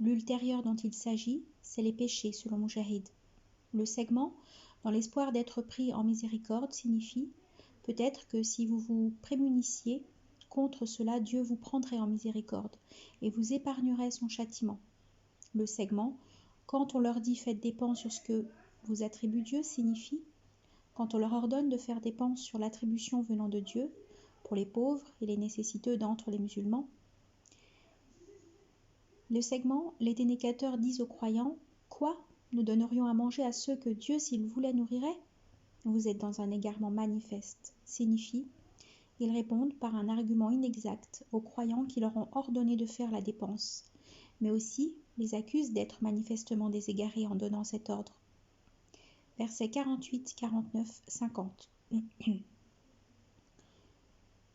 L'ultérieur dont il s'agit, c'est les péchés selon Mujahid. Le segment, dans l'espoir d'être pris en miséricorde, signifie peut-être que si vous vous prémunissiez contre cela, Dieu vous prendrait en miséricorde et vous épargnerait son châtiment. Le segment, quand on leur dit faites dépense sur ce que vous attribue Dieu, signifie quand on leur ordonne de faire dépense sur l'attribution venant de Dieu pour les pauvres et les nécessiteux d'entre les musulmans. Le segment, les dénégateurs disent aux croyants: quoi? Nous donnerions à manger à ceux que Dieu, s'il voulait, nourrirait? Vous êtes dans un égarement manifeste, signifie: ils répondent par un argument inexact aux croyants qui leur ont ordonné de faire la dépense, mais aussi les accusent d'être manifestement des égarés en donnant cet ordre. Versets 48, 49, 50.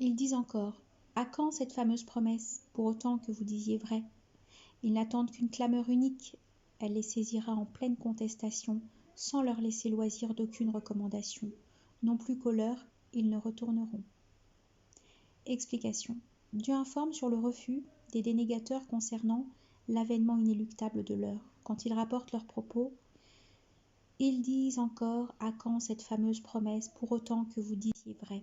Ils disent encore: à quand cette fameuse promesse, pour autant que vous disiez vrai? Ils n'attendent qu'une clameur unique, elle les saisira en pleine contestation, sans leur laisser loisir d'aucune recommandation. Non plus qu'aux leurs, ils ne retourneront. Explication. Dieu informe sur le refus des dénégateurs concernant l'avènement inéluctable de l'heure. Quand ils rapportent leurs propos, ils disent encore: à quand cette fameuse promesse, pour autant que vous disiez vrai?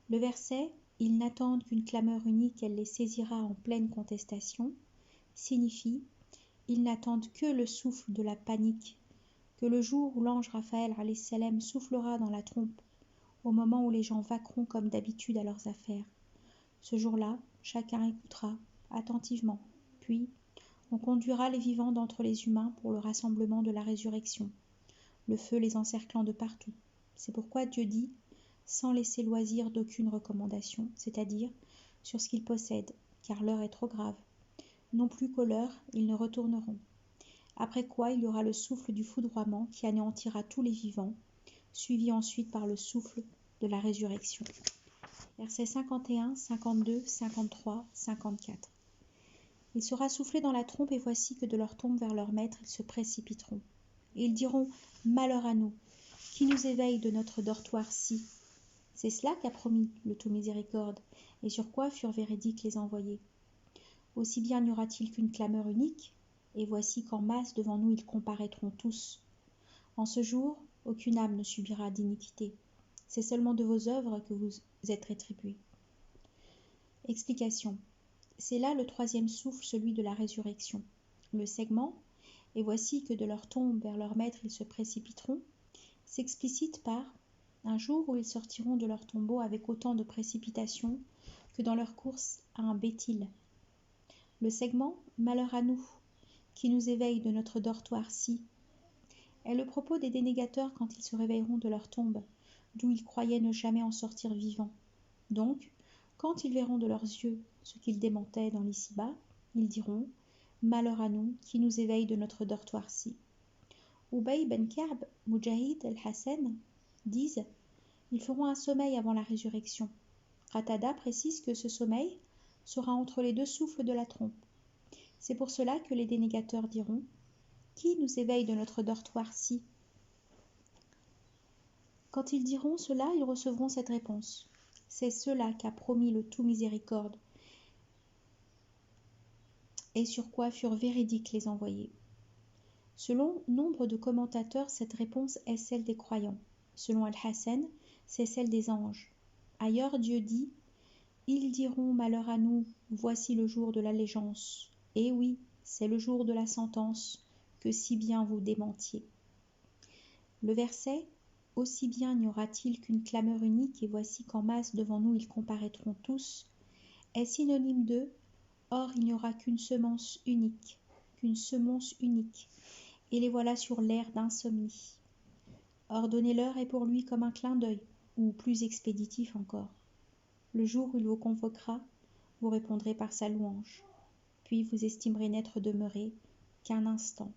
Le verset: ils n'attendent qu'une clameur unique, elle les saisira en pleine contestation, signifie: ils n'attendent que le souffle de la panique, que le jour où l'ange Raphaël alayhi salam soufflera dans la trompe, au moment où les gens vaqueront comme d'habitude à leurs affaires. Ce jour-là, chacun écoutera attentivement, puis on conduira les vivants d'entre les humains pour le rassemblement de la résurrection, le feu les encerclant de partout. C'est pourquoi Dieu dit, sans laisser loisir d'aucune recommandation, c'est-à-dire sur ce qu'ils possèdent, car l'heure est trop grave. Non plus qu'aux leurs, ils ne retourneront. Après quoi il y aura le souffle du foudroiement qui anéantira tous les vivants, suivi ensuite par le souffle de la résurrection. Versets 51, 52, 53, 54. Il sera soufflé dans la trompe, et voici que de leur tombe vers leur maître ils se précipiteront. Et ils diront: malheur à nous, qui nous éveille de notre dortoir-ci? C'est cela qu'a promis le tout miséricorde, et sur quoi furent véridiques les envoyés. Aussi bien n'y aura-t-il qu'une clameur unique, et voici qu'en masse devant nous ils comparaîtront tous. En ce jour, aucune âme ne subira d'iniquité. C'est seulement de vos œuvres que vous êtes rétribués. Explication. C'est là le troisième souffle, celui de la résurrection. Le segment « Et voici que de leur tombe vers leur maître ils se précipiteront » s'explicite par « Un jour où ils sortiront de leur tombeau avec autant de précipitation que dans leur course à un Béthil. » Le segment « Malheur à nous, qui nous éveille de notre dortoir-ci » est le propos des dénégateurs quand ils se réveilleront de leur tombe, d'où ils croyaient ne jamais en sortir vivants. Donc, quand ils verront de leurs yeux ce qu'ils démentaient dans l'ici-bas, ils diront « Malheur à nous, qui nous éveille de notre dortoir-ci ». Ubay ben Ka'b, Mujahid el-Hassan disent « Ils feront un sommeil avant la résurrection ». Qatada précise que ce sommeil sera entre les deux souffles de la trompe. C'est pour cela que les dénégateurs diront « Qui nous éveille de notre dortoir-ci » Quand ils diront cela, ils recevront cette réponse. C'est cela qu'a promis le tout miséricorde et sur quoi furent véridiques les envoyés. Selon nombre de commentateurs, cette réponse est celle des croyants. Selon Al-Hassan, c'est celle des anges. Ailleurs, Dieu dit « Ils diront malheur à nous, voici le jour de l'allégeance. Et oui, c'est le jour de la sentence, que si bien vous démentiez. » Le verset « Aussi bien n'y aura-t-il qu'une clameur unique, et voici qu'en masse devant nous ils comparaîtront tous » est synonyme de « Or il n'y aura qu'une semence unique, et les voilà sur l'air d'insomnie. Ordonnez-leur est pour lui comme un clin d'œil, ou plus expéditif encore. Le jour où il vous convoquera, vous répondrez par sa louange, puis vous estimerez n'être demeuré qu'un instant. »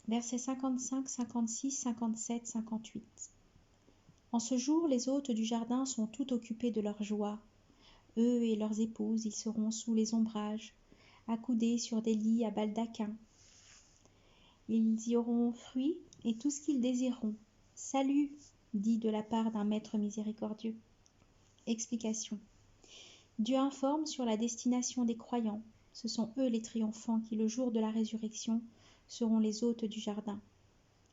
Versets 55, 56, 57, 58. En ce jour, les hôtes du jardin sont tout occupés de leur joie. Eux et leurs épouses, ils seront sous les ombrages, accoudés sur des lits à baldaquin. Ils y auront fruit et tout ce qu'ils désireront. Salut, dit de la part d'un maître miséricordieux. Explication. Dieu informe sur la destination des croyants. Ce sont eux les triomphants qui, le jour de la résurrection, seront les hôtes du jardin.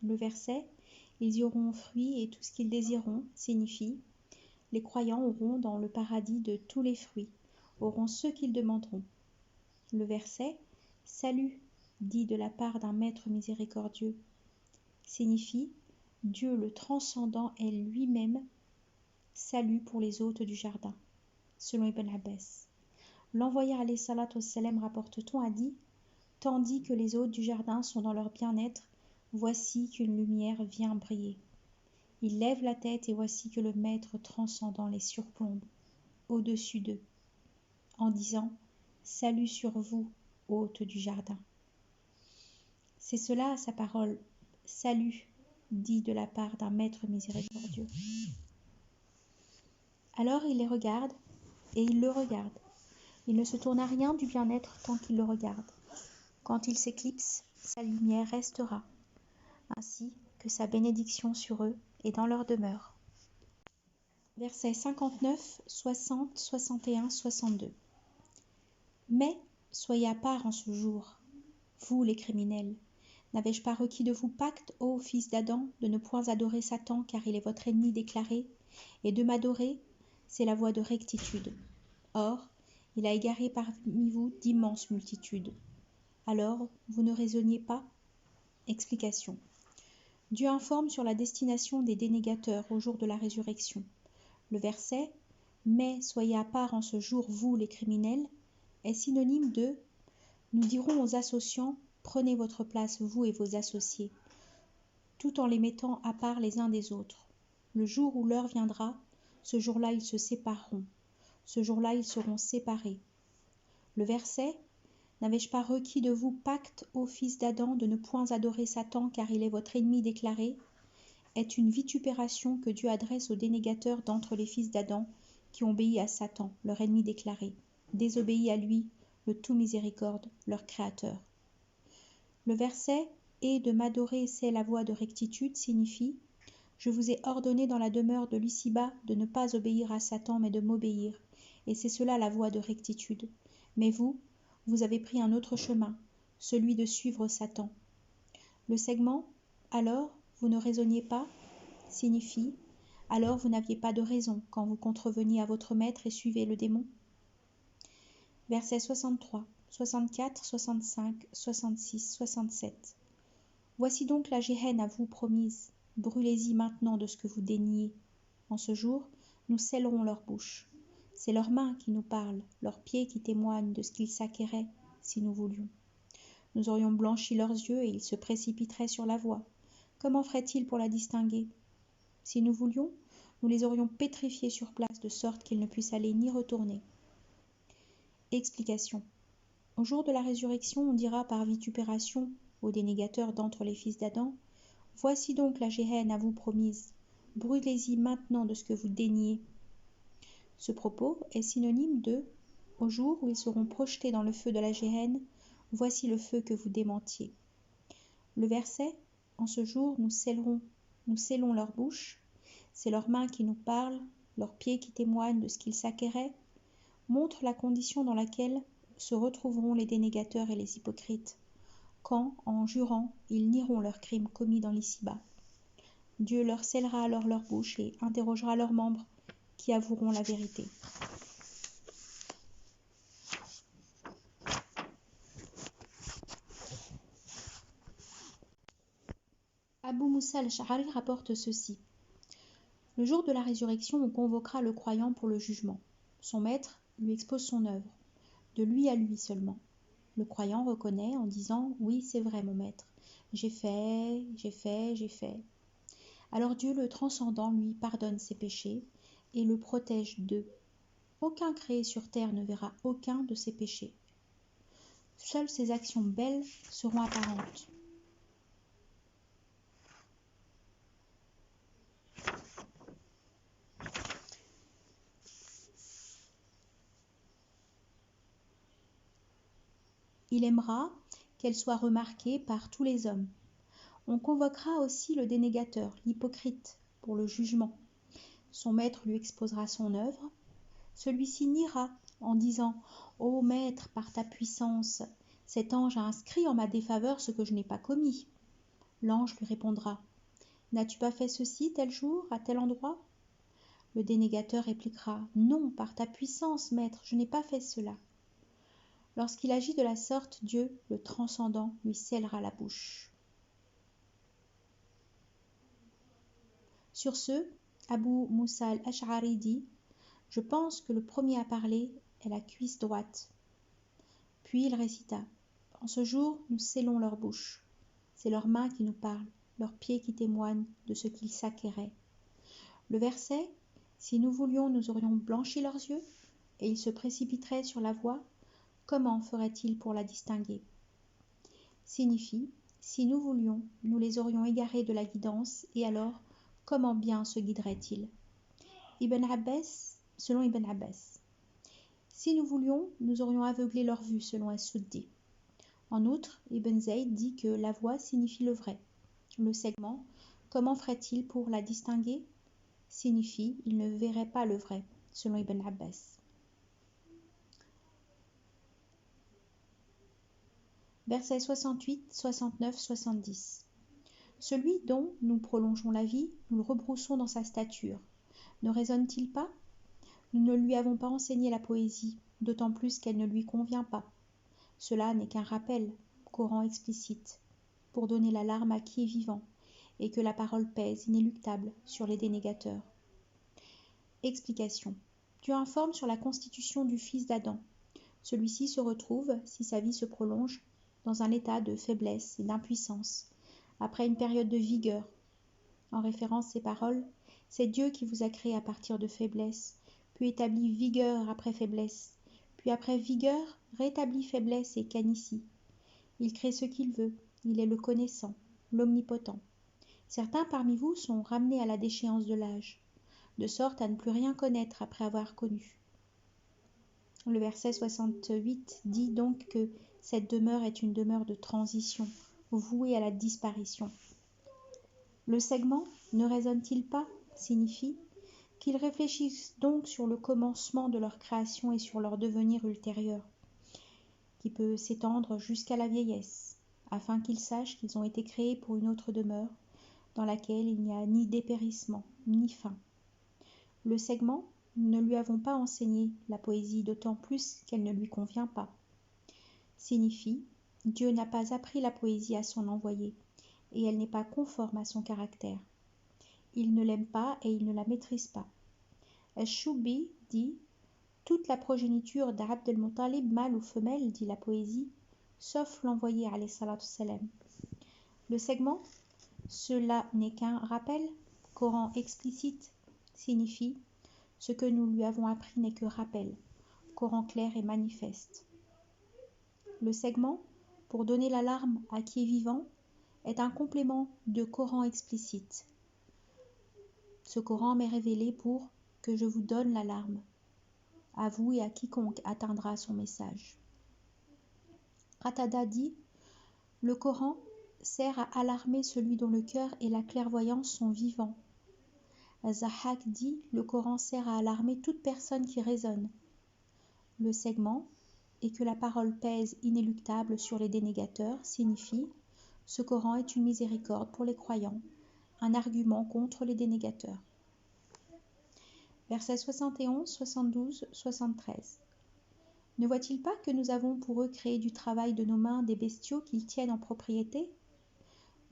Le verset « Ils y auront fruit et tout ce qu'ils désireront » signifie « Les croyants auront dans le paradis de tous les fruits, auront ce qu'ils demanderont. » Le verset « Salut » dit de la part d'un maître miséricordieux signifie « Dieu le transcendant est lui-même salut pour les hôtes du jardin » selon Ibn Abbas. L'envoyé alayhi salatu wassalam, rapporte-t-on, a dit « Tandis que les hôtes du jardin sont dans leur bien-être, voici qu'une lumière vient briller. Ils lèvent la tête et voici que le maître transcendant les surplombe au-dessus d'eux, en disant « Salut sur vous, hôtes du jardin ». C'est cela sa parole « Salut » dit de la part d'un maître miséricordieux. Alors il les regarde et il le regarde. Il ne se tourne à rien du bien-être tant qu'il le regarde. Quand il s'éclipse, sa lumière restera, ainsi que sa bénédiction sur eux et dans leur demeure. Versets 59, 60, 61, 62. Mais soyez à part en ce jour, vous les criminels. N'avais-je pas requis de vous pacte, ô fils d'Adam, de ne point adorer Satan, car il est votre ennemi déclaré, et de m'adorer, c'est la voie de rectitude. Or, il a égaré parmi vous d'immenses multitudes. Alors, vous ne raisonniez pas ? Explication. Dieu informe sur la destination des dénégateurs au jour de la résurrection. Le verset « Mais soyez à part en ce jour, vous les criminels » est synonyme de « Nous dirons aux associants, prenez votre place, vous et vos associés », tout en les mettant à part les uns des autres. Le jour où l'heure viendra, ce jour-là ils se sépareront. Ce jour-là ils seront séparés. Le verset « N'avais-je pas requis de vous pacte, ô fils d'Adam, de ne point adorer Satan, car il est votre ennemi déclaré » est une vitupération que Dieu adresse aux dénégateurs d'entre les fils d'Adam qui ont obéi à Satan, leur ennemi déclaré, désobéi à lui, le tout miséricorde, leur créateur. Le verset « Et de m'adorer, c'est la voie de rectitude » signifie « Je vous ai ordonné dans la demeure de l'ici-bas de ne pas obéir à Satan, mais de m'obéir, et c'est cela la voie de rectitude. Mais vous, vous avez pris un autre chemin, celui de suivre Satan. » Le segment « Alors, vous ne raisonniez pas » signifie Alors vous n'aviez pas de raison quand vous contreveniez à votre maître et suivez le démon. Versets 63, 64, 65, 66, 67. Voici donc la géhenne à vous promise. Brûlez-y maintenant de ce que vous déniez. En ce jour, nous scellerons leur bouche. C'est leurs mains qui nous parlent, leurs pieds qui témoignent de ce qu'ils s'acquéraient, si nous voulions. Nous aurions blanchi leurs yeux et ils se précipiteraient sur la voie. Comment feraient-ils pour la distinguer? Si nous voulions, nous les aurions pétrifiés sur place de sorte qu'ils ne puissent aller ni retourner. Explication. Au jour de la résurrection, on dira par vitupération aux dénégateurs d'entre les fils d'Adam, « Voici donc la géhenne à vous promise. Brûlez-y maintenant de ce que vous déniez. » Ce propos est synonyme de « Au jour où ils seront projetés dans le feu de la géhenne, voici le feu que vous démentiez. » Le verset « En ce jour, nous scellons leur bouche », c'est leurs mains qui nous parlent, leurs pieds qui témoignent de ce qu'ils s'acquéraient, montre la condition dans laquelle se retrouveront les dénégateurs et les hypocrites, quand, en jurant, ils nieront leurs crimes commis dans l'ici-bas. Dieu leur scellera alors leur bouche et interrogera leurs membres, qui avoueront la vérité. Abu Moussa al-Ash'ari rapporte ceci. Le jour de la résurrection, on convoquera le croyant pour le jugement. Son maître lui expose son œuvre, de lui à lui seulement. Le croyant reconnaît en disant « Oui, c'est vrai, mon maître. J'ai fait. » Alors Dieu, le transcendant, lui pardonne ses péchés et le protège d'eux. Aucun créé sur terre ne verra aucun de ses péchés. Seules ses actions belles seront apparentes. Il aimera qu'elles soient remarquées par tous les hommes. On convoquera aussi le dénégateur, l'hypocrite, pour le jugement. Son maître lui exposera son œuvre. Celui-ci niera en disant « Ô maître, par ta puissance, cet ange a inscrit en ma défaveur ce que je n'ai pas commis. » L'ange lui répondra « N'as-tu pas fait ceci tel jour, à tel endroit ?» Le dénégateur répliquera « Non, par ta puissance, maître, je n'ai pas fait cela. » Lorsqu'il agit de la sorte, Dieu, le transcendant, lui scellera la bouche. Sur ce, Abu Moussa al-Ash'ari dit « Je pense que le premier à parler est la cuisse droite. » Puis il récita « En ce jour, nous scellons leur bouche. C'est leurs mains qui nous parlent, leurs pieds qui témoignent de ce qu'ils s'acquéraient. » Le verset « Si nous voulions, nous aurions blanchi leurs yeux, et ils se précipiteraient sur la voie. Comment ferait-il pour la distinguer ?» signifie « Si nous voulions, nous les aurions égarés de la guidance, et alors, comment bien se guideraient-ils » selon Ibn Abbas. Si nous voulions, nous aurions aveuglé leur vue, selon As-Suddi. En outre, Ibn Zayd dit que la voie signifie le vrai. Le segment, comment ferait-il pour la distinguer, signifie il ne verrait pas le vrai, selon Ibn Abbas. Versets 68, 69, 70. Celui dont nous prolongeons la vie, nous le rebroussons dans sa stature. Ne raisonne-t-il pas ? Nous ne lui avons pas enseigné la poésie, d'autant plus qu'elle ne lui convient pas. Cela n'est qu'un rappel, Coran explicite, pour donner l'alarme à qui est vivant, et que la parole pèse inéluctable sur les dénégateurs. Explication. Dieu informe sur la constitution du fils d'Adam. Celui-ci se retrouve, si sa vie se prolonge, dans un état de faiblesse et d'impuissance, après une période de vigueur. En référence à ces paroles, c'est Dieu qui vous a créé à partir de faiblesse, puis établit vigueur après faiblesse, puis après vigueur, rétablit faiblesse et canicie. Il crée ce qu'il veut, il est le connaissant, l'omnipotent. Certains parmi vous sont ramenés à la déchéance de l'âge, de sorte à ne plus rien connaître après avoir connu. Le verset 68 dit donc que cette demeure est une demeure de transition, vouée à la disparition. Le segment, ne raisonne-t-il pas, signifie qu'ils réfléchissent donc sur le commencement de leur création et sur leur devenir ultérieur, qui peut s'étendre jusqu'à la vieillesse, afin qu'ils sachent qu'ils ont été créés pour une autre demeure, dans laquelle il n'y a ni dépérissement, ni fin. Le segment, nous ne lui avons pas enseigné la poésie, d'autant plus qu'elle ne lui convient pas, signifie Dieu n'a pas appris la poésie à son envoyé, et elle n'est pas conforme à son caractère. Il ne l'aime pas et il ne la maîtrise pas. Al-Shoubi dit toute la progéniture d'Abd al-Muttalib, mâle ou femelle, dit la poésie, sauf l'envoyé alayhi salatu salam. Le segment, cela n'est qu'un rappel, Coran explicite, signifie ce que nous lui avons appris n'est que rappel, Coran clair et manifeste. Le segment, pour donner l'alarme à qui est vivant, est un complément de Coran explicite. Ce Coran m'est révélé pour que je vous donne l'alarme, à vous et à quiconque atteindra son message. Qatada dit le Coran sert à alarmer celui dont le cœur et la clairvoyance sont vivants. Zahak dit le Coran sert à alarmer toute personne qui raisonne. Le segment et que la parole pèse inéluctable sur les dénégateurs signifie ce Coran est une miséricorde pour les croyants, un argument contre les dénégateurs. Versets 71, 72, 73. Ne voit-il pas que nous avons pour eux créé du travail de nos mains des bestiaux qu'ils tiennent en propriété?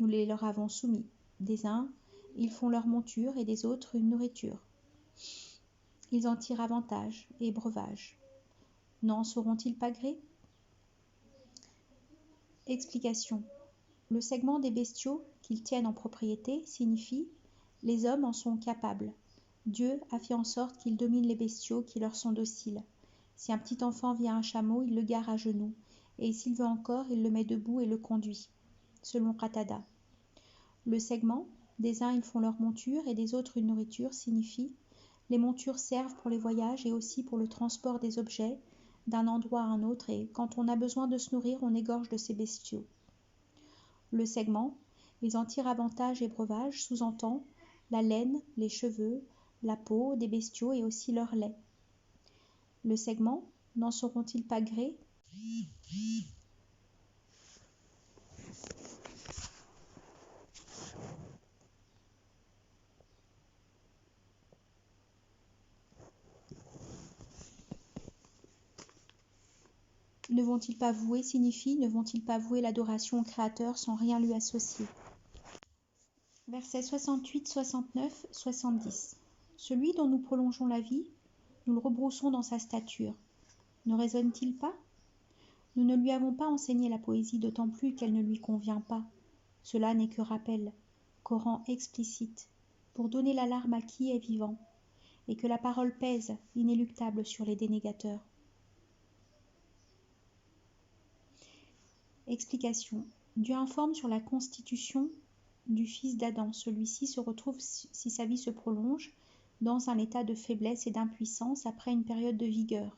Nous les leur avons soumis. Des uns, ils font leur monture et des autres une nourriture. Ils en tirent avantage et breuvage. N'en sauront-ils pas gré? Explication. Le segment des bestiaux qu'ils tiennent en propriété signifie les hommes en sont capables. Dieu a fait en sorte qu'ils dominent les bestiaux qui leur sont dociles. Si un petit enfant vient à un chameau, il le gare à genoux, et s'il veut encore, il le met debout et le conduit, selon Qatada. Le segment, des uns ils font leur monture et des autres une nourriture, signifie les montures servent pour les voyages et aussi pour le transport des objets d'un endroit à un autre, et quand on a besoin de se nourrir, on égorge de ces bestiaux. Le segment, ils en tirent avantage et breuvage, sous-entend la laine, les cheveux, la peau des bestiaux et aussi leur lait. Le segment, n'en sauront-ils pas gré? Ne vont-ils pas vouer signifie ne vont-ils pas vouer l'adoration au Créateur sans rien lui associer? Versets 68, 69, 70. Celui dont nous prolongeons la vie, nous le rebroussons dans sa stature. Ne raisonne-t-il pas? Nous ne lui avons pas enseigné la poésie, d'autant plus qu'elle ne lui convient pas. Cela n'est que rappel, Coran explicite, pour donner l'alarme à qui est vivant, et que la parole pèse, inéluctable sur les dénégateurs. Explication. Dieu informe sur la constitution du fils d'Adam. Celui-ci se retrouve, si sa vie se prolonge, dans un état de faiblesse et d'impuissance après une période de vigueur.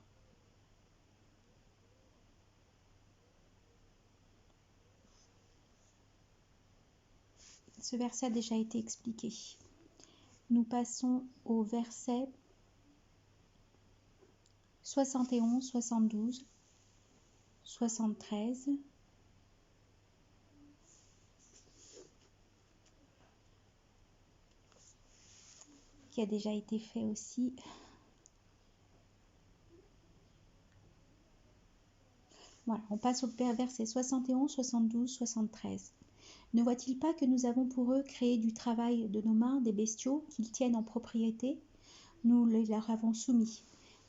Ce verset a déjà été expliqué. Nous passons au verset 71, 72, 73. Qui a déjà été fait aussi. Voilà, on passe au verset 71, 72, 73. Ne voit-il pas que nous avons pour eux créé du travail de nos mains des bestiaux qu'ils tiennent en propriété? Nous les leur avons soumis.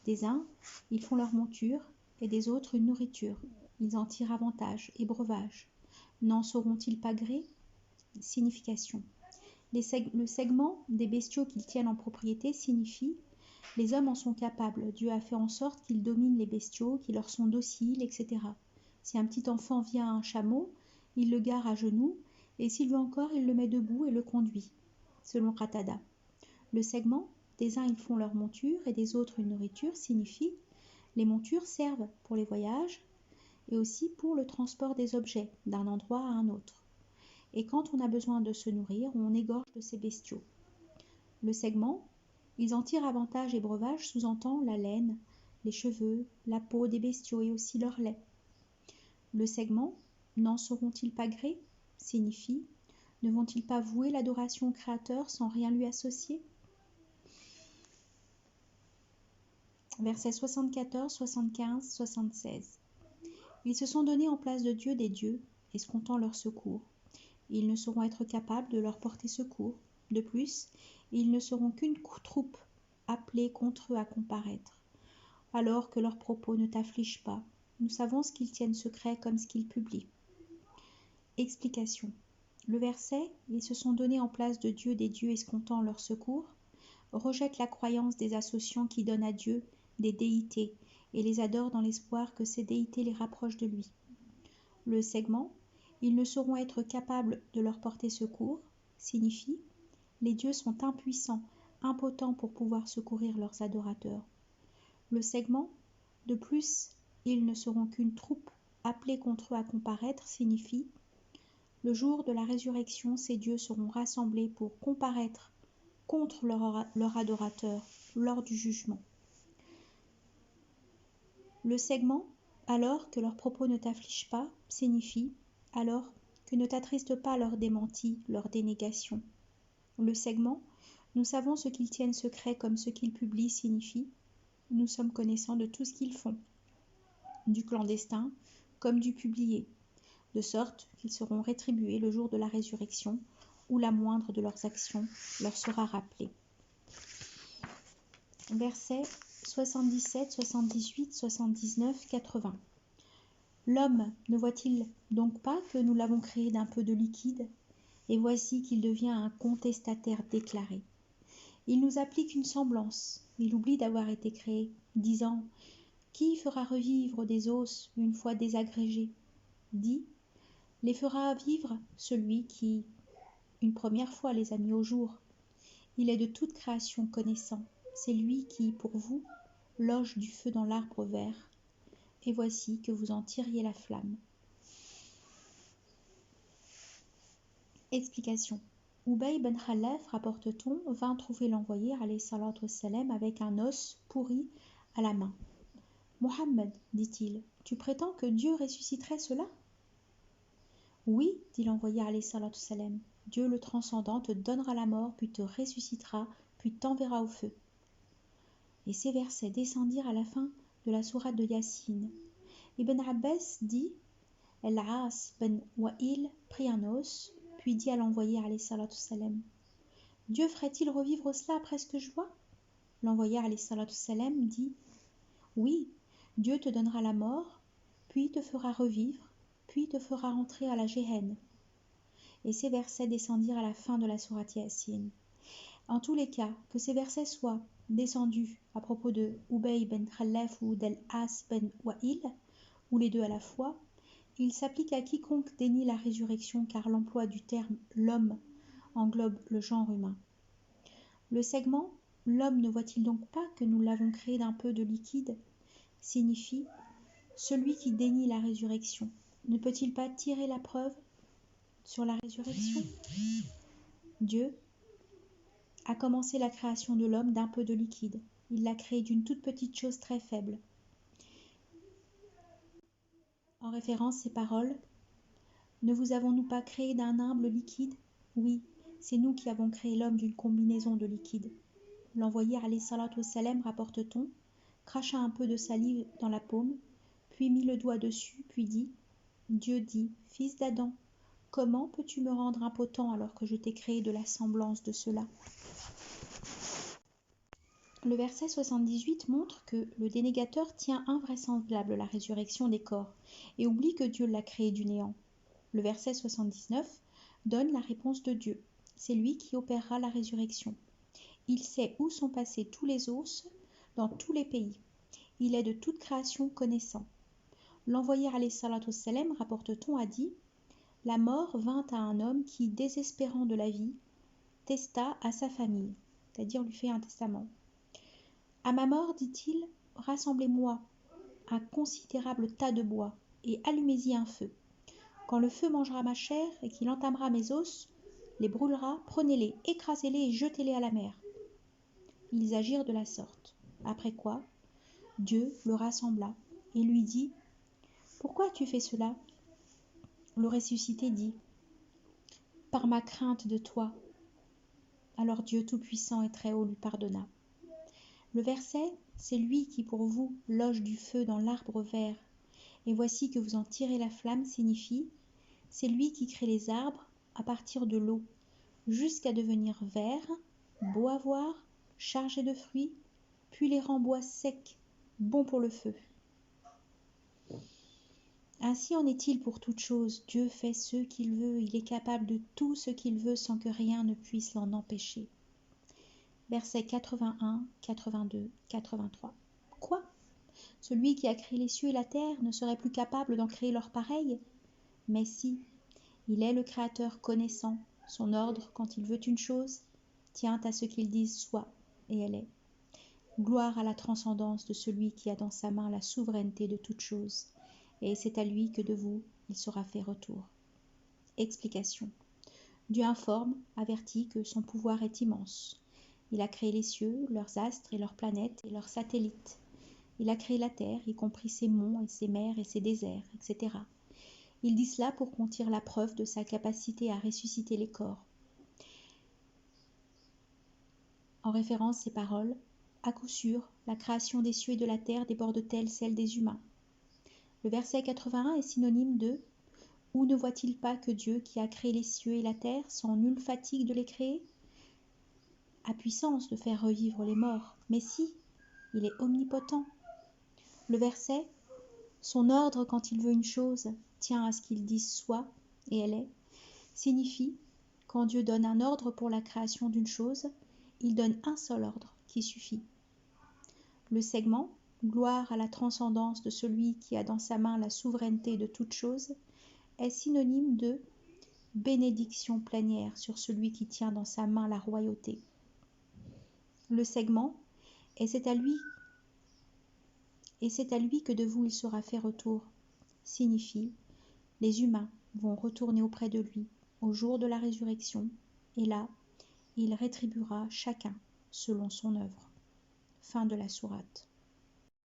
Des uns, ils font leur monture, et des autres une nourriture. Ils en tirent avantage et breuvage. N'en sauront-ils pas gré? Signification. Le segment des bestiaux qu'ils tiennent en propriété signifie les hommes en sont capables. Dieu a fait en sorte qu'ils dominent les bestiaux, qui leur sont dociles, etc. Si un petit enfant vient à un chameau, il le gare à genoux, et s'il veut encore, il le met debout et le conduit, selon Qatada. Le segment, des uns ils font leur monture et des autres une nourriture, signifie les montures servent pour les voyages et aussi pour le transport des objets d'un endroit à un autre. Et quand on a besoin de se nourrir, on égorge de ces bestiaux. Le segment, ils en tirent avantage et breuvage, sous-entend la laine, les cheveux, la peau des bestiaux et aussi leur lait. Le segment, n'en sauront-ils pas gré? Signifie, ne vont-ils pas vouer l'adoration au Créateur sans rien lui associer? Versets 74, 75, 76. Ils se sont donnés en place de Dieu des dieux, escomptant leur secours. Ils ne sauront être capables de leur porter secours. De plus, ils ne seront qu'une troupe appelée contre eux à comparaître. Alors que leurs propos ne t'affligent pas, nous savons ce qu'ils tiennent secret comme ce qu'ils publient. Explication. Le verset « Ils se sont donnés en place de Dieu des dieux escomptant leur secours » rejette la croyance des associants qui donnent à Dieu des déités et les adorent dans l'espoir que ces déités les rapprochent de lui. Le segment « Ils ne sauront être capables de leur porter secours » signifie « Les dieux sont impuissants, impotents pour pouvoir secourir leurs adorateurs ». Le segment « De plus, ils ne seront qu'une troupe appelée contre eux à comparaître » signifie « Le jour de la résurrection, ces dieux seront rassemblés pour comparaître contre leur adorateur lors du jugement. » Le segment « Alors que leurs propos ne t'affligent pas » signifie « Alors que ne t'attriste pas leur démenti, leur dénégation. » Le segment « Nous savons ce qu'ils tiennent secret comme ce qu'ils publient » signifie « Nous sommes connaissants de tout ce qu'ils font, du clandestin comme du publié, de sorte qu'ils seront rétribués le jour de la résurrection, où la moindre de leurs actions leur sera rappelée. » Versets 77, 78, 79, 80. L'homme ne voit-il donc pas que nous l'avons créé d'un peu de liquide, et voici qu'il devient un contestataire déclaré. Il nous applique une semblance, il oublie d'avoir été créé, disant « Qui fera revivre des os une fois désagrégés ?» dit « Les fera vivre celui qui, une première fois, les a mis au jour. Il est de toute création connaissant, c'est lui qui, pour vous, loge du feu dans l'arbre vert, et voici que vous en tiriez la flamme. » Explication. Ubay ben Khalaf, rapporte-t-on, vint trouver l'envoyé alayhi salatu wassalam avec un os pourri à la main. « Mohammed, dit-il, tu prétends que Dieu ressusciterait cela ?» « Oui, dit l'envoyé alayhi salatu wassalam, Dieu le transcendant te donnera la mort, puis te ressuscitera, puis t'enverra au feu. » Et ces versets descendirent à la fin de la sourate de Yassine. Ibn Abbas dit « El-As ben Wa'il prit un os, puis dit à l'envoyé alayhi salatu wassalam, « Dieu ferait-il revivre cela après ce que je vois ?» L'envoyé alayhi salatu wassalam dit « Oui, Dieu te donnera la mort, puis te fera revivre, puis te fera entrer à la Géhenne. » Et ces versets descendirent à la fin de la sourate Yassine. En tous les cas, que ces versets soient descendus à propos de Ubay ben Khalaf ou d'El-As ben Wa'il, ou les deux à la fois, il s'applique à quiconque dénie la résurrection car l'emploi du terme « l'homme » englobe le genre humain. Le segment « L'homme ne voit-il donc pas que nous l'avons créé d'un peu de liquide » signifie « Celui qui dénie la résurrection ne peut-il pas tirer la preuve sur la résurrection ?» Dieu a commencé la création de l'homme d'un peu de liquide. Il l'a créé d'une toute petite chose très faible. En référence ces paroles, ne vous avons-nous pas créé d'un humble liquide? Oui, c'est nous qui avons créé l'homme d'une combinaison de liquide. L'envoyé alayhi salatu wassalam, rapporte-t-on, cracha un peu de salive dans la paume, puis mit le doigt dessus, puis dit « Dieu dit, fils d'Adam, comment peux-tu me rendre impotent alors que je t'ai créé de la semblance de cela ?» Le verset 78 montre que le dénégateur tient invraisemblable la résurrection des corps et oublie que Dieu l'a créé du néant. Le verset 79 donne la réponse de Dieu. C'est lui qui opérera la résurrection. Il sait où sont passés tous les os dans tous les pays. Il est de toute création connaissant. L'envoyé alayhi salatu wassalam, rapporte-t-on, a dit « La mort vint à un homme qui, désespérant de la vie, testa à sa famille, c'est-à-dire lui fait un testament. À ma mort, dit-il, rassemblez-moi un considérable tas de bois et allumez-y un feu. Quand le feu mangera ma chair et qu'il entamera mes os, les brûlera, prenez-les, écrasez-les et jetez-les à la mer. » Ils agirent de la sorte. Après quoi, Dieu le rassembla et lui dit « Pourquoi as-tu fait cela ?» Le ressuscité dit « Par ma crainte de toi. » Alors Dieu Tout-Puissant et Très-Haut lui pardonna. Le verset, c'est lui qui pour vous loge du feu dans l'arbre vert, et voici que vous en tirez la flamme signifie, c'est lui qui crée les arbres à partir de l'eau, jusqu'à devenir verts, beaux à voir, chargés de fruits, puis les rend bois secs, bons pour le feu. Ainsi en est-il pour toute chose. Dieu fait ce qu'il veut, il est capable de tout ce qu'il veut sans que rien ne puisse l'en empêcher. Versets 81, 82, 83. Quoi? Celui qui a créé les cieux et la terre ne serait plus capable d'en créer leur pareil? Mais si, il est le Créateur connaissant, son ordre, quand il veut une chose, tient à ce qu'il dise soit, et elle est. Gloire à la transcendance de celui qui a dans sa main la souveraineté de toutes choses, et c'est à lui que de vous il sera fait retour. Explication. Dieu informe, avertit que son pouvoir est immense. Il a créé les cieux, leurs astres et leurs planètes et leurs satellites. Il a créé la terre, y compris ses monts et ses mers et ses déserts, etc. Il dit cela pour qu'on tire la preuve de sa capacité à ressusciter les corps. En référence ces paroles, à coup sûr, la création des cieux et de la terre déborde-t-elle celle des humains. Le verset 81 est synonyme de « Ou ne voit-il pas que Dieu, qui a créé les cieux et la terre, sans nulle fatigue de les créer, a puissance de faire revivre les morts, mais si, il est omnipotent. » Le verset « Son ordre, quand il veut une chose, tient à ce qu'il dise soit, et elle est » signifie « Quand Dieu donne un ordre pour la création d'une chose, il donne un seul ordre qui suffit. » Le segment « Gloire à la transcendance de celui qui a dans sa main la souveraineté de toutes choses » est synonyme de bénédiction plénière sur celui qui tient dans sa main la royauté. Le segment « Et c'est à lui que de vous il sera fait retour » signifie les humains vont retourner auprès de lui au jour de la résurrection, et là, il rétribuera chacun selon son œuvre. Fin de la sourate.